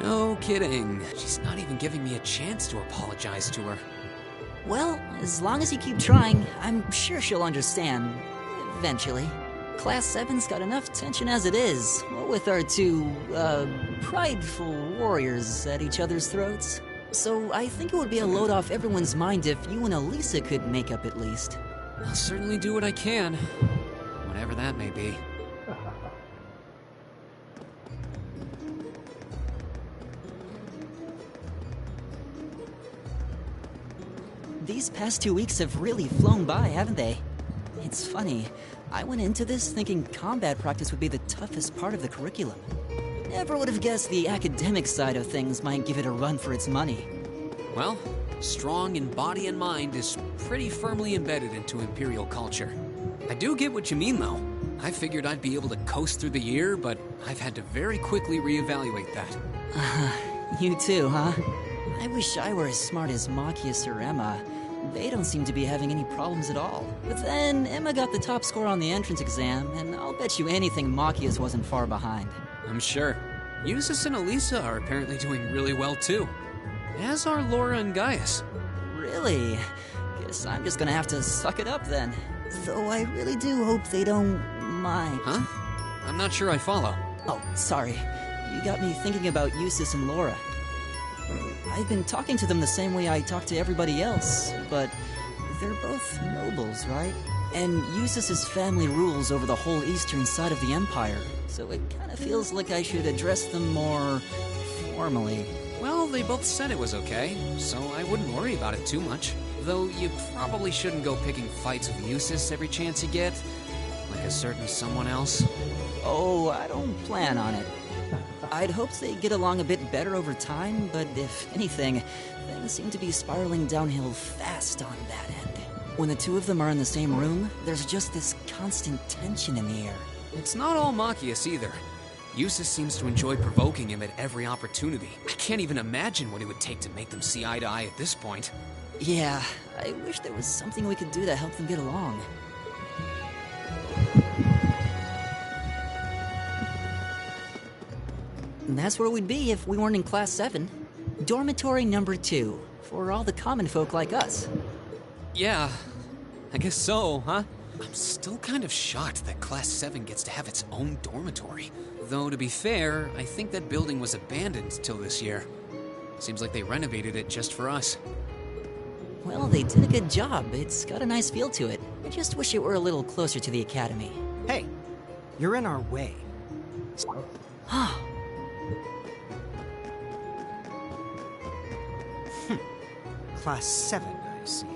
No kidding. She's not even giving me a chance to apologize to her. Well, as long as you keep trying, I'm sure she'll understand. Eventually. Class 7's got enough tension as it is, with our two, prideful warriors at each other's throats. So I think it would be a load off everyone's mind if you and Elisa could make up at least. I'll certainly do what I can. Whatever that may be. These past 2 weeks have really flown by, haven't they? It's funny. I went into this thinking combat practice would be the toughest part of the curriculum. Never would have guessed the academic side of things might give it a run for its money. Well, strong in body and mind is pretty firmly embedded into Imperial culture. I do get what you mean, though. I figured I'd be able to coast through the year, but I've had to very quickly reevaluate that. You too, huh? I wish I were as smart as Machias or Emma. They don't seem to be having any problems at all. But then, Emma got the top score on the entrance exam, and I'll bet you anything Machias wasn't far behind. I'm sure. Eustace and Elisa are apparently doing really well, too. As are Laura and Gaius. Really? Guess I'm just gonna have to suck it up then. Though I really do hope they don't mind. Huh? I'm not sure I follow. Oh, sorry. You got me thinking about Eustace and Laura. I've been talking to them the same way I talk to everybody else, but they're both nobles, right? And Eustace's family rules over the whole eastern side of the Empire, so it kind of feels like I should address them more formally. Well, they both said it was okay, so I wouldn't worry about it too much. Though you probably shouldn't go picking fights with Eustace every chance you get, like a certain someone else. Oh, I don't plan on it. I'd hoped they'd get along a bit better over time, but if anything, things seem to be spiraling downhill fast on that end. When the two of them are in the same room, there's just this constant tension in the air. It's not all Machias either. Eustace seems to enjoy provoking him at every opportunity. I can't even imagine what it would take to make them see eye to eye at this point. Yeah, I wish there was something we could do to help them get along. And that's where we'd be if we weren't in Class 7. Dormitory number 2, for all the common folk like us. Yeah, I guess so, huh? I'm still kind of shocked that Class 7 gets to have its own dormitory. Though, to be fair, I think that building was abandoned till this year. Seems like they renovated it just for us. Well, they did a good job. It's got a nice feel to it. I just wish it were a little closer to the academy. Hey, you're in our way. Class 7, I see.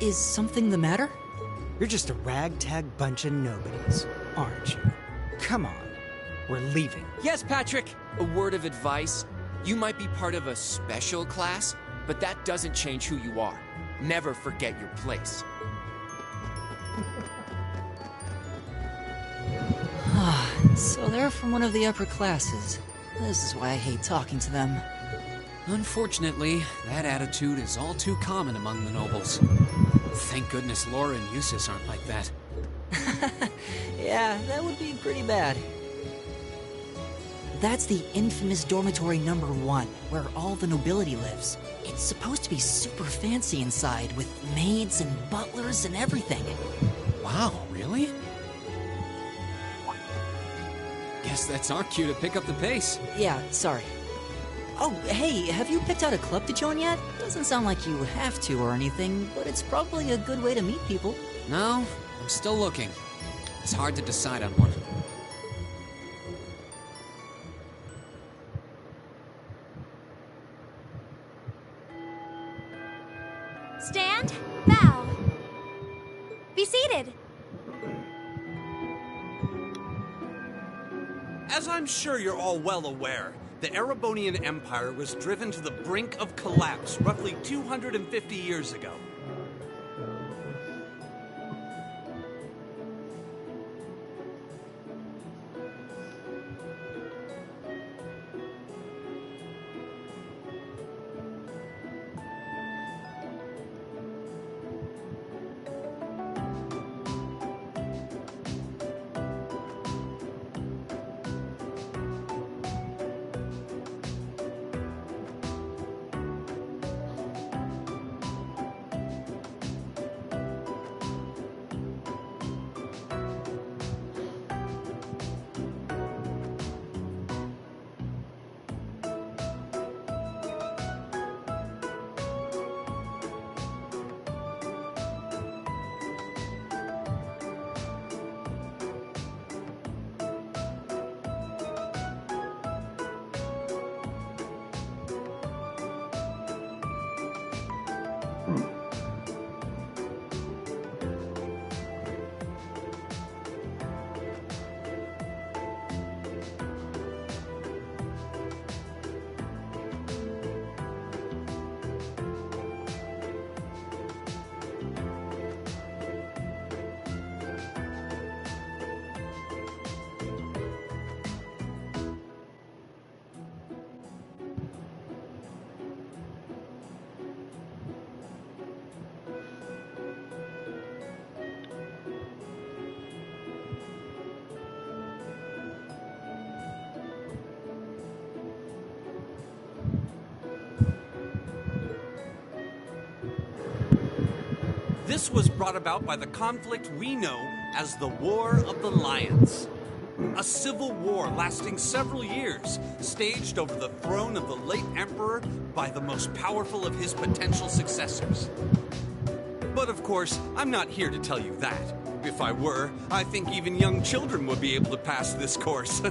Is something the matter? You're just a ragtag bunch of nobodies, aren't you? Come on, we're leaving. Yes, Patrick! A word of advice. You might be part of a special class, but that doesn't change who you are. Never forget your place. So they're from one of the upper classes. This is why I hate talking to them. Unfortunately, that attitude is all too common among the nobles. Thank goodness Laura and Eustace aren't like that. Yeah, that would be pretty bad. That's the infamous dormitory number 1, where all the nobility lives. It's supposed to be super fancy inside, with maids and butlers and everything. Wow, really? Guess that's our cue to pick up the pace. Yeah, sorry. Oh, hey, have you picked out a club to join yet? Doesn't sound like you have to or anything, but it's probably a good way to meet people. No, I'm still looking. It's hard to decide on one. Stand, bow. Be seated. As I'm sure you're all well aware, the Erebonian Empire was driven to the brink of collapse roughly 250 years ago. This was brought about by the conflict we know as the War of the Lions. A civil war lasting several years, staged over the throne of the late emperor by the most powerful of his potential successors. But of course, I'm not here to tell you that. If I were, I think even young children would be able to pass this course.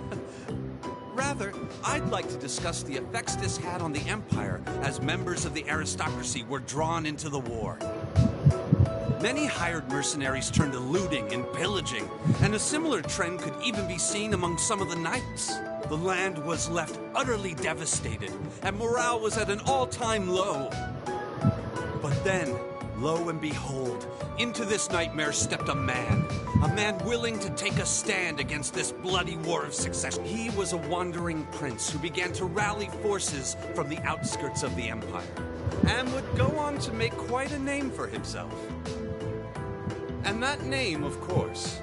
Rather, I'd like to discuss the effects this had on the Empire as members of the aristocracy were drawn into the war. Many hired mercenaries turned to looting and pillaging, and a similar trend could even be seen among some of the knights. The land was left utterly devastated, and morale was at an all-time low. But then, lo and behold, into this nightmare stepped a man willing to take a stand against this bloody war of succession. He was a wandering prince who began to rally forces from the outskirts of the Empire, and would go on to make quite a name for himself. And that name, of course,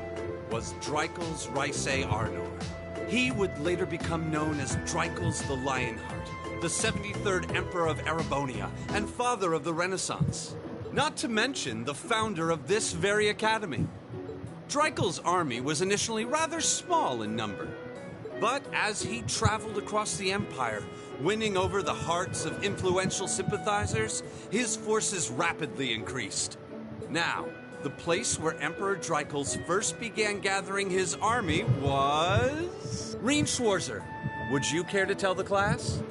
was Dreikels Rhysei Arnor. He would later become known as Dreikels the Lionheart, the 73rd Emperor of Erebonia, and father of the Renaissance. Not to mention the founder of this very academy. Dreikels' army was initially rather small in number, but as he traveled across the Empire, Winning over the hearts of influential sympathizers, his forces rapidly increased. Now, the place where Emperor Dreikels first began gathering his army was... Riemschwarzer. Would you care to tell the class?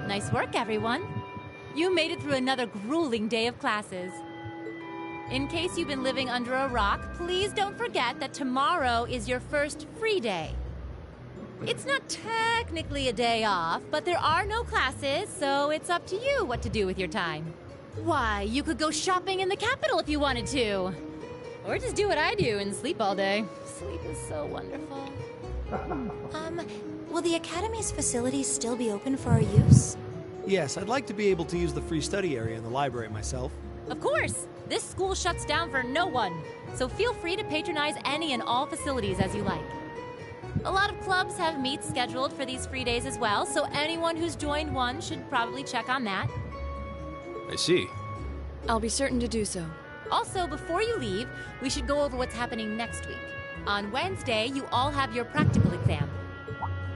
Nice work, everyone. You made it through another grueling day of classes. In case you've been living under a rock, please don't forget that tomorrow is your first free day. It's not technically a day off, but there are no classes, so it's up to you what to do with your time. Why, you could go shopping in the capital if you wanted to. Or just do what I do and sleep all day. Sleep is so wonderful. Will the Academy's facilities still be open for our use? Yes, I'd like to be able to use the free study area in the library myself. Of course! This school shuts down for no one, so feel free to patronize any and all facilities as you like. A lot of clubs have meets scheduled for these free days as well, so anyone who's joined one should probably check on that. I see. I'll be certain to do so. Also, before you leave, we should go over what's happening next week. On Wednesday, you all have your practical exam.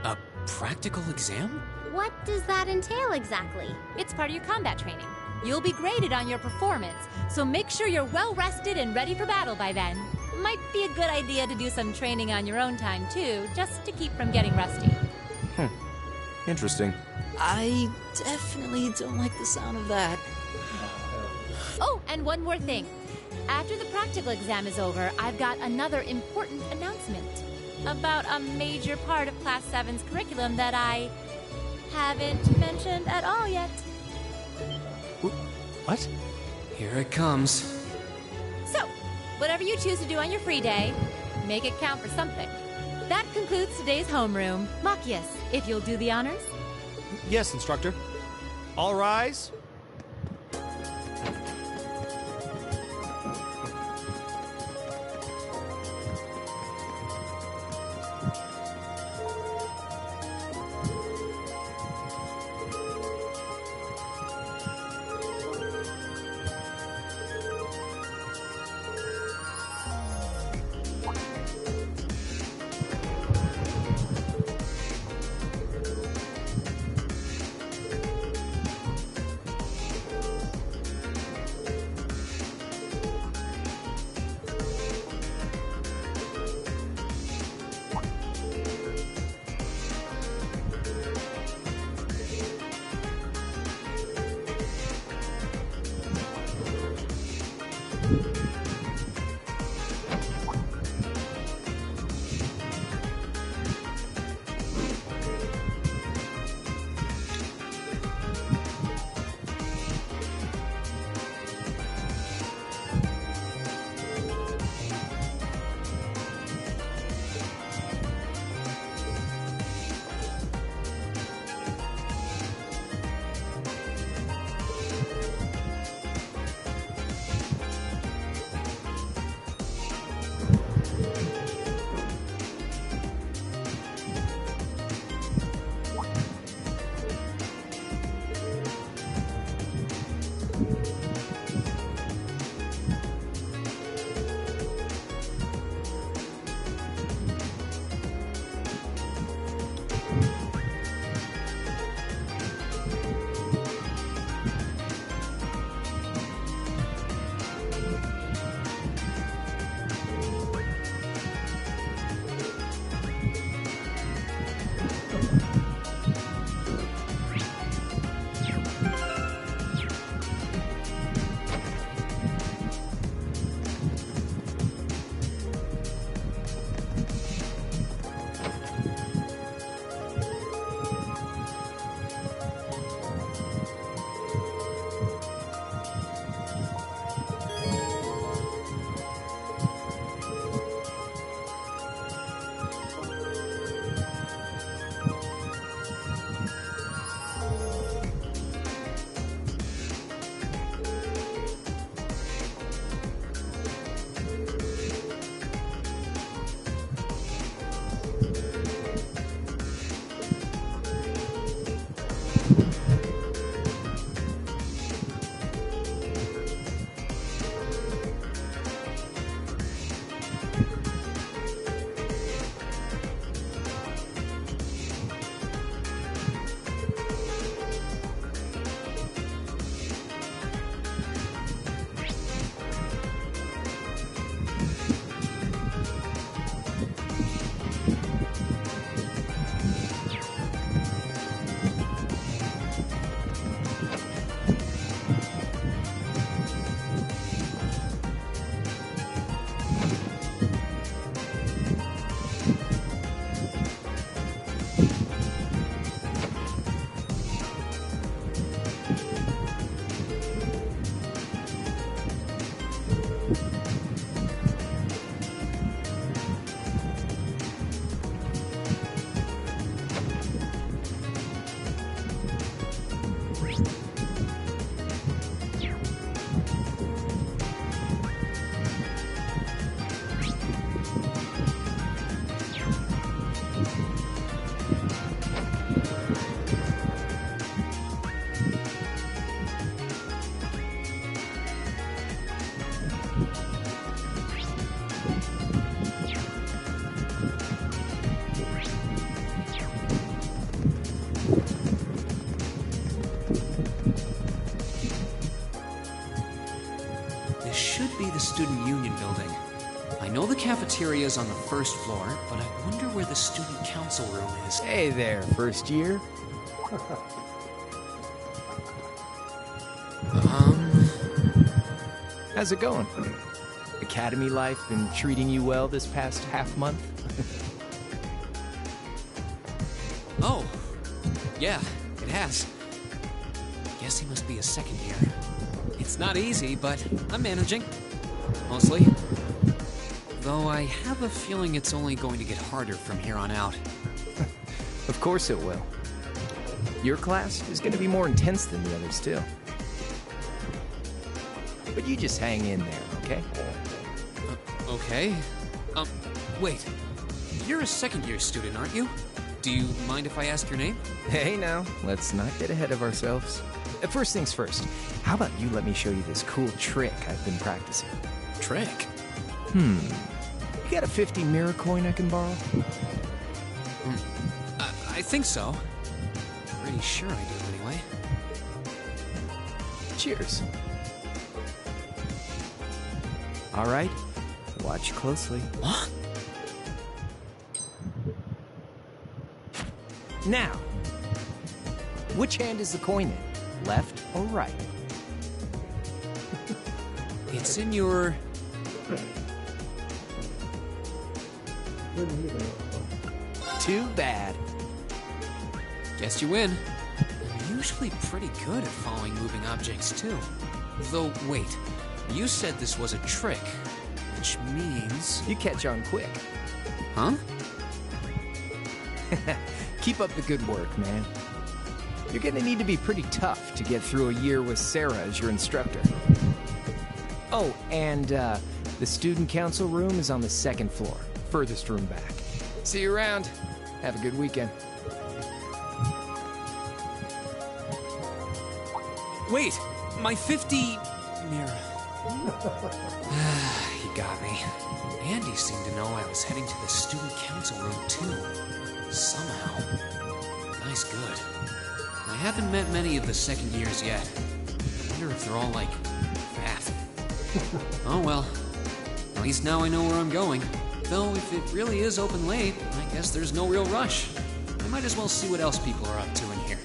A practical exam? What does that entail exactly? It's part of your combat training. You'll be graded on your performance, so make sure you're well rested and ready for battle by then. Might be a good idea to do some training on your own time, too, just to keep from getting rusty. Interesting. I definitely don't like the sound of that. Oh, and one more thing. After the practical exam is over, I've got another important announcement about a major part of Class 7's curriculum that I haven't mentioned at all yet. What? Here it comes. So, whatever you choose to do on your free day, make it count for something. That concludes today's homeroom. Machias, if you'll do the honors. Yes, instructor. All rise. cafeteria's on the first floor, but I wonder where the student council room is. Hey there, first year. How's it going? Academy life been treating you well this past half month? Oh, yeah, it has. Guess he must be a second year. It's not easy, but I'm managing. Mostly. Though I have a feeling it's only going to get harder from here on out. Of course it will. Your class is going to be more intense than the others, too. But you just hang in there, okay? Okay. Wait. You're a second-year student, aren't you? Do you mind if I ask your name? Hey, now, let's not get ahead of ourselves. First things first, how about you let me show you this cool trick I've been practicing? Trick? You got a 50 mirror coin I can borrow? I think so. Pretty sure I do, anyway. Cheers. All right, watch closely. What? Now, which hand is the coin in? Left or right? It's in your... Too bad. Guess you win. I'm usually pretty good at following moving objects, too. Though, wait. You said this was a trick, which means... You catch on quick. Huh? Keep up the good work, man. You're gonna need to be pretty tough to get through a year with Sarah as your instructor. Oh, and the student council room is on the second floor, furthest room back. See you around. Have a good weekend. Wait! My 50... mirror. He got me. Andy seemed to know I was heading to the student council room, too. Somehow. Nice good. I haven't met many of the second years yet. I wonder if they're all, like, fat. Oh well. At least now I know where I'm going. Though, if it really is open late, I guess there's no real rush. I might as well see what else people are up to in here.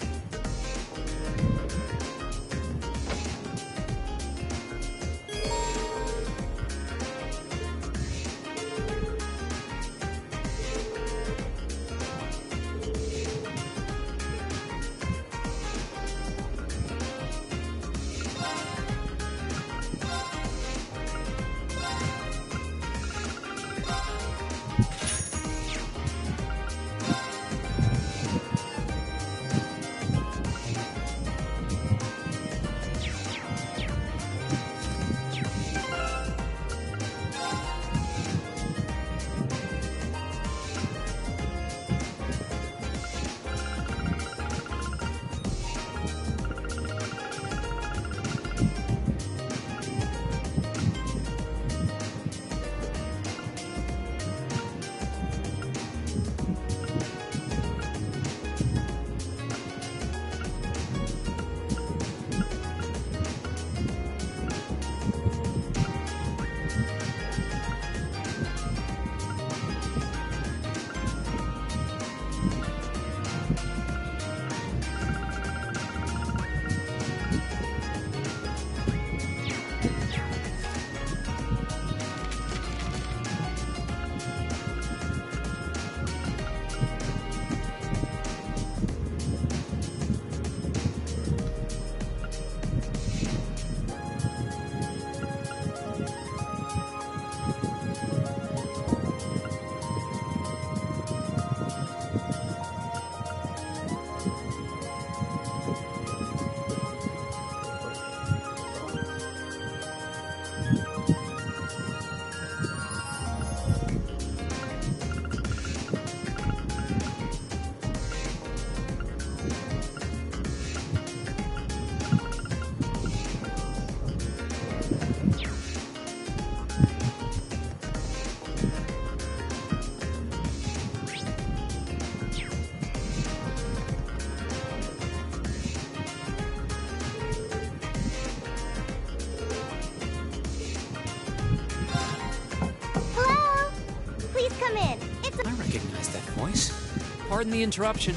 Pardon the interruption.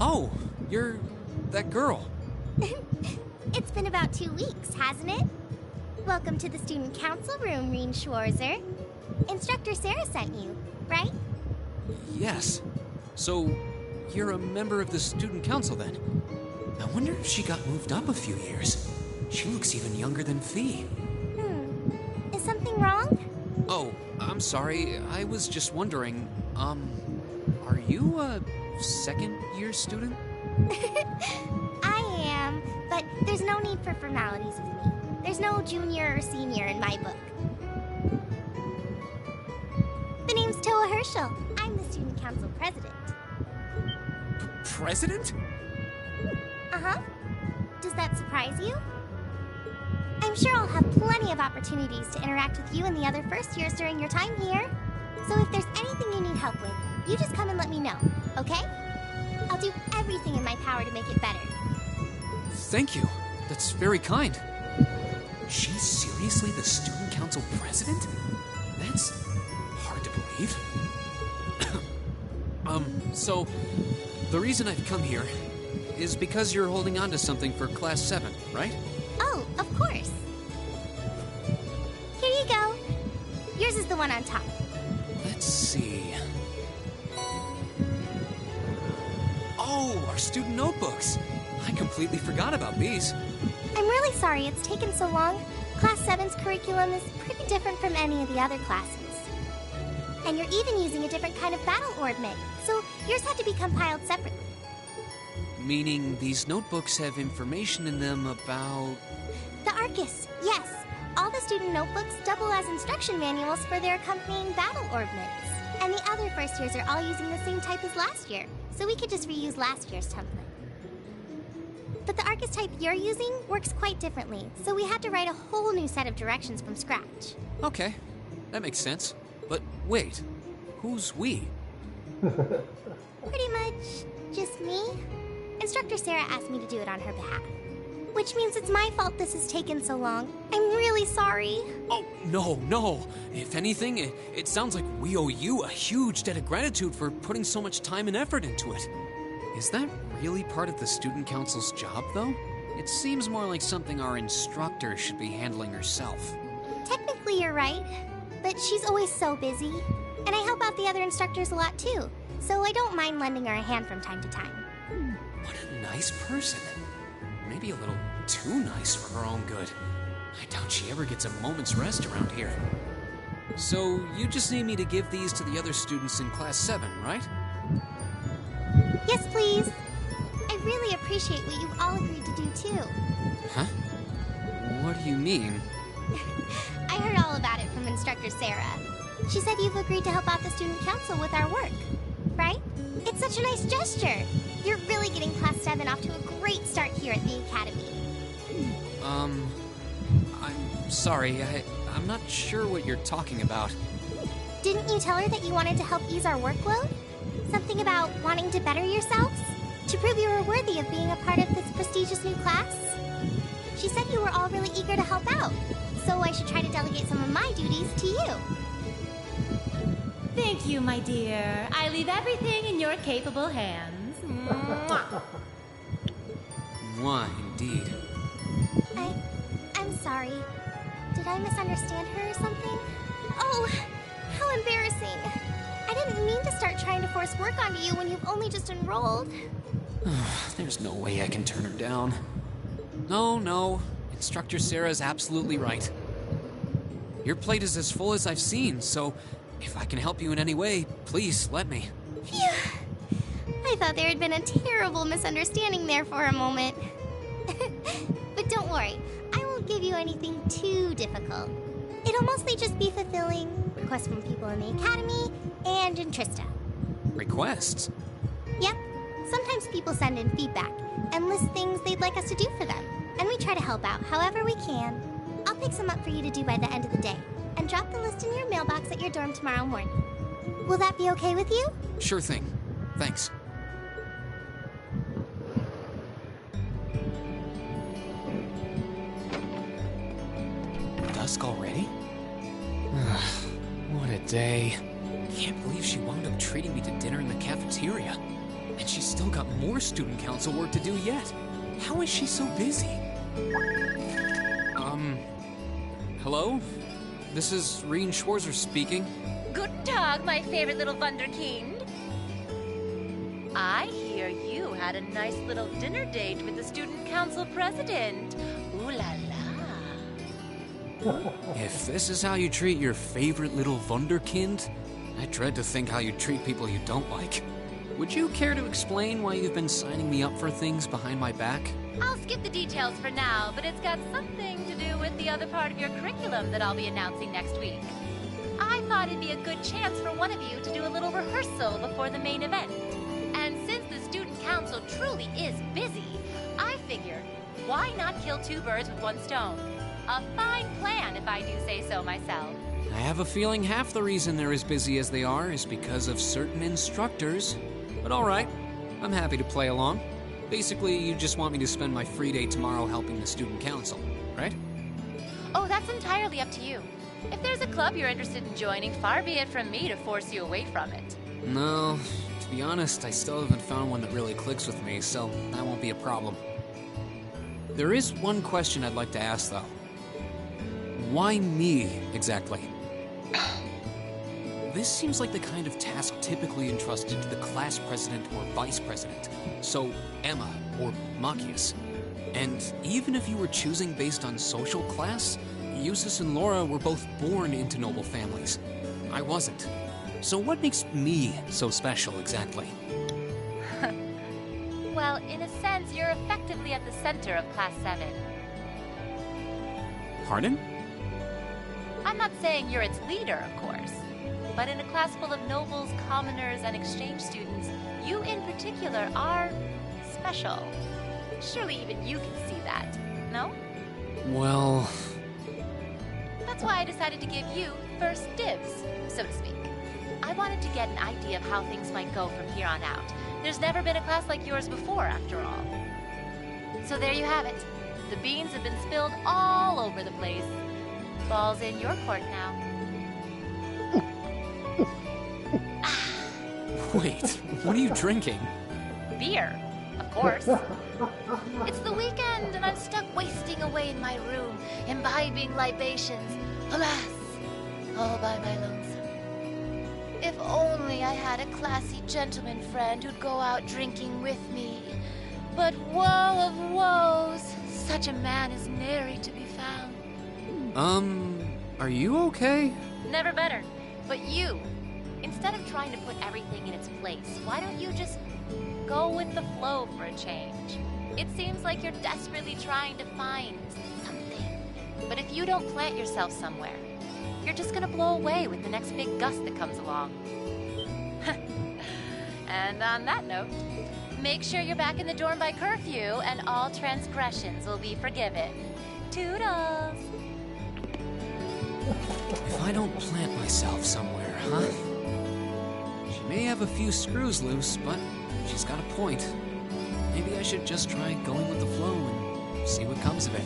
Oh, you're that girl. It's been about 2 weeks, hasn't it? Welcome to the student council room, Reen Schwarzer. Instructor Sarah sent you, right? Yes. So, you're a member of the student council then? I wonder if she got moved up a few years. She looks even younger than Fee. Is something wrong? Oh, I'm sorry. I was just wondering, are you a second-year student? I am, but there's no need for formalities with me. There's no junior or senior in my book. The name's Toa Herschel. I'm the student council president. President? Uh-huh. Does that surprise you? I'm sure I'll have plenty of opportunities to interact with you and the other first years during your time here. So if there's anything you need help with, you just come and let me know, okay? I'll do everything in my power to make it better. Thank you. That's very kind. She's seriously the student council president? That's hard to believe. So, the reason I've come here is because you're holding on to something for Class 7, right? Oh, of course. Here you go. Yours is the one on top. Let's see. Oh, our student notebooks. I completely forgot about these. I'm really sorry it's taken so long. Class 7's curriculum is pretty different from any of the other classes. And you're even using a different kind of battle ordnance, so yours had to be compiled separately. Meaning these notebooks have information in them about... The Arcus, yes. All the student notebooks double as instruction manuals for their accompanying battle ordnance. And the other first years are all using the same type as last year, so we could just reuse last year's template. But the Arcus type you're using works quite differently, so we had to write a whole new set of directions from scratch. Okay, that makes sense. But wait, who's we? Pretty much just me. Instructor Sarah asked me to do it on her behalf. Which means it's my fault this has taken so long. I'm really sorry. Oh, no. If anything, it sounds like we owe you a huge debt of gratitude for putting so much time and effort into it. Is that really part of the student council's job, though? It seems more like something our instructor should be handling herself. Technically, you're right. But she's always so busy. And I help out the other instructors a lot, too. So I don't mind lending her a hand from time to time. What a nice person. Maybe a little too nice for her own good. I doubt she ever gets a moment's rest around here. So, you just need me to give these to the other students in Class 7, right? Yes, please. I really appreciate what you've all agreed to do, too. Huh? What do you mean? I heard all about it from Instructor Sarah. She said you've agreed to help out the student council with our work, right? It's such a nice gesture. You're really getting Class 7 off to a great start here at the Academy. I'm sorry. I'm not sure what you're talking about. Didn't you tell her that you wanted to help ease our workload? Something about wanting to better yourselves? To prove you were worthy of being a part of this prestigious new class? She said you were all really eager to help out, so I should try to delegate some of my duties to you. Thank you, my dear. I leave everything in your capable hands. Mwah. Mwah, indeed. I'm sorry. Did I misunderstand her or something? Oh, how embarrassing. I didn't mean to start trying to force work onto you when you've only just enrolled. There's no way I can turn her down. No. Instructor Sarah's absolutely right. Your plate is as full as I've seen, so if I can help you in any way, please let me. Phew. I thought there had been a terrible misunderstanding there for a moment. But don't worry, I won't give you anything too difficult. It'll mostly just be fulfilling requests from people in the Academy and in Trista. Requests? Yep. Sometimes people send in feedback and list things they'd like us to do for them, and we try to help out however we can. I'll pick some up for you to do by the end of the day, and drop the list in your mailbox at your dorm tomorrow morning. Will that be okay with you? Sure thing. Thanks. Dusk already? What a day. can't believe she wound up treating me to dinner in the cafeteria. And she's still got more student council work to do yet. How is she so busy? Hello? This is Rien Schwarzer speaking. Guten Tag, my favorite little Wunderkind. I hear you had a nice little dinner date with the student council president. Ooh la la. If this is how you treat your favorite little Wunderkind, I dread to think how you treat people you don't like. Would you care to explain why you've been signing me up for things behind my back? I'll skip the details for now, but it's got something to do with the other part of your curriculum that I'll be announcing next week. I thought it'd be a good chance for one of you to do a little rehearsal before the main event. And since the student council truly is busy, I figured, why not kill two birds with one stone? A fine plan, if I do say so myself. I have a feeling half the reason they're as busy as they are is because of certain instructors. But alright, I'm happy to play along. Basically, you just want me to spend my free day tomorrow helping the student council, right? Oh, that's entirely up to you. If there's a club you're interested in joining, far be it from me to force you away from it. No, to be honest, I still haven't found one that really clicks with me, so that won't be a problem. There is one question I'd like to ask, though. Why me, exactly? This seems like the kind of task typically entrusted to the class president or vice president. So, Emma or Machias. And even if you were choosing based on social class, Eustace and Laura were both born into noble families. I wasn't. So what makes me so special, exactly? Well, in a sense, you're effectively at the center of Class 7. Pardon? I'm not saying you're its leader, of course. But in a class full of nobles, commoners, and exchange students, you in particular are special. Surely even you can see that, no? Well... That's why I decided to give you first dibs, so to speak. I wanted to get an idea of how things might go from here on out. There's never been a class like yours before, after all. So there you have it. The beans have been spilled all over the place. Ball's in your court now. Wait, what are you drinking? Beer, of course. It's the weekend and I'm stuck wasting away in my room, imbibing libations. Alas, all by my lonesome. If only I had a classy gentleman friend who'd go out drinking with me. But woe of woes, such a man is nary to be found. Are you okay? Never better. But you, instead of trying to put everything in its place, why don't you just go with the flow for a change? It seems like you're desperately trying to find something. But if you don't plant yourself somewhere, you're just gonna blow away with the next big gust that comes along. And on that note, make sure you're back in the dorm by curfew and all transgressions will be forgiven. Toodles! If I don't plant myself somewhere, huh? She may have a few screws loose, but she's got a point. Maybe I should just try going with the flow and see what comes of it.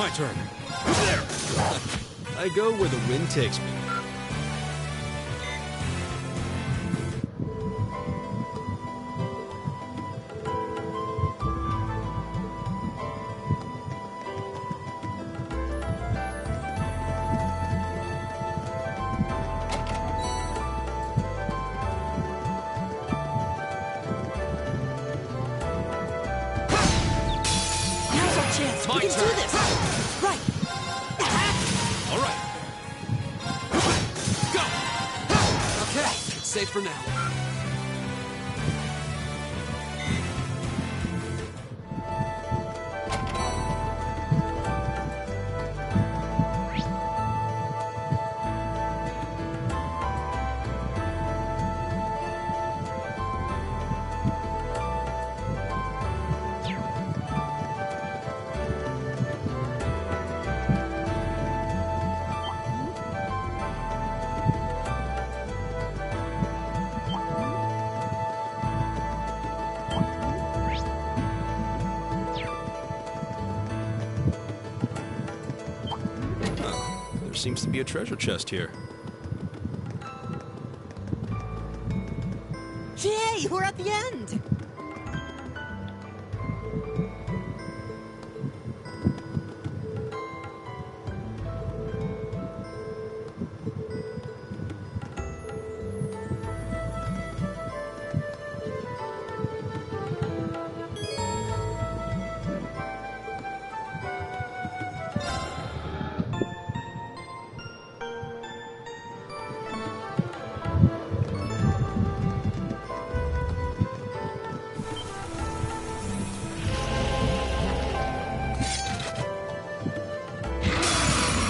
My turn. There! I go where the wind takes me. Now's our chance. We can do this. Right. All right. Go! Okay, it's safe for now. There seems to be a treasure chest here. Yay! We're at the end!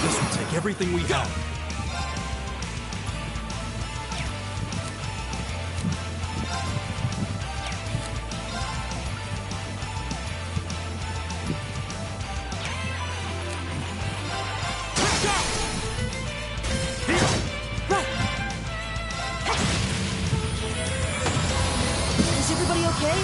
This will take everything we got. Is everybody okay?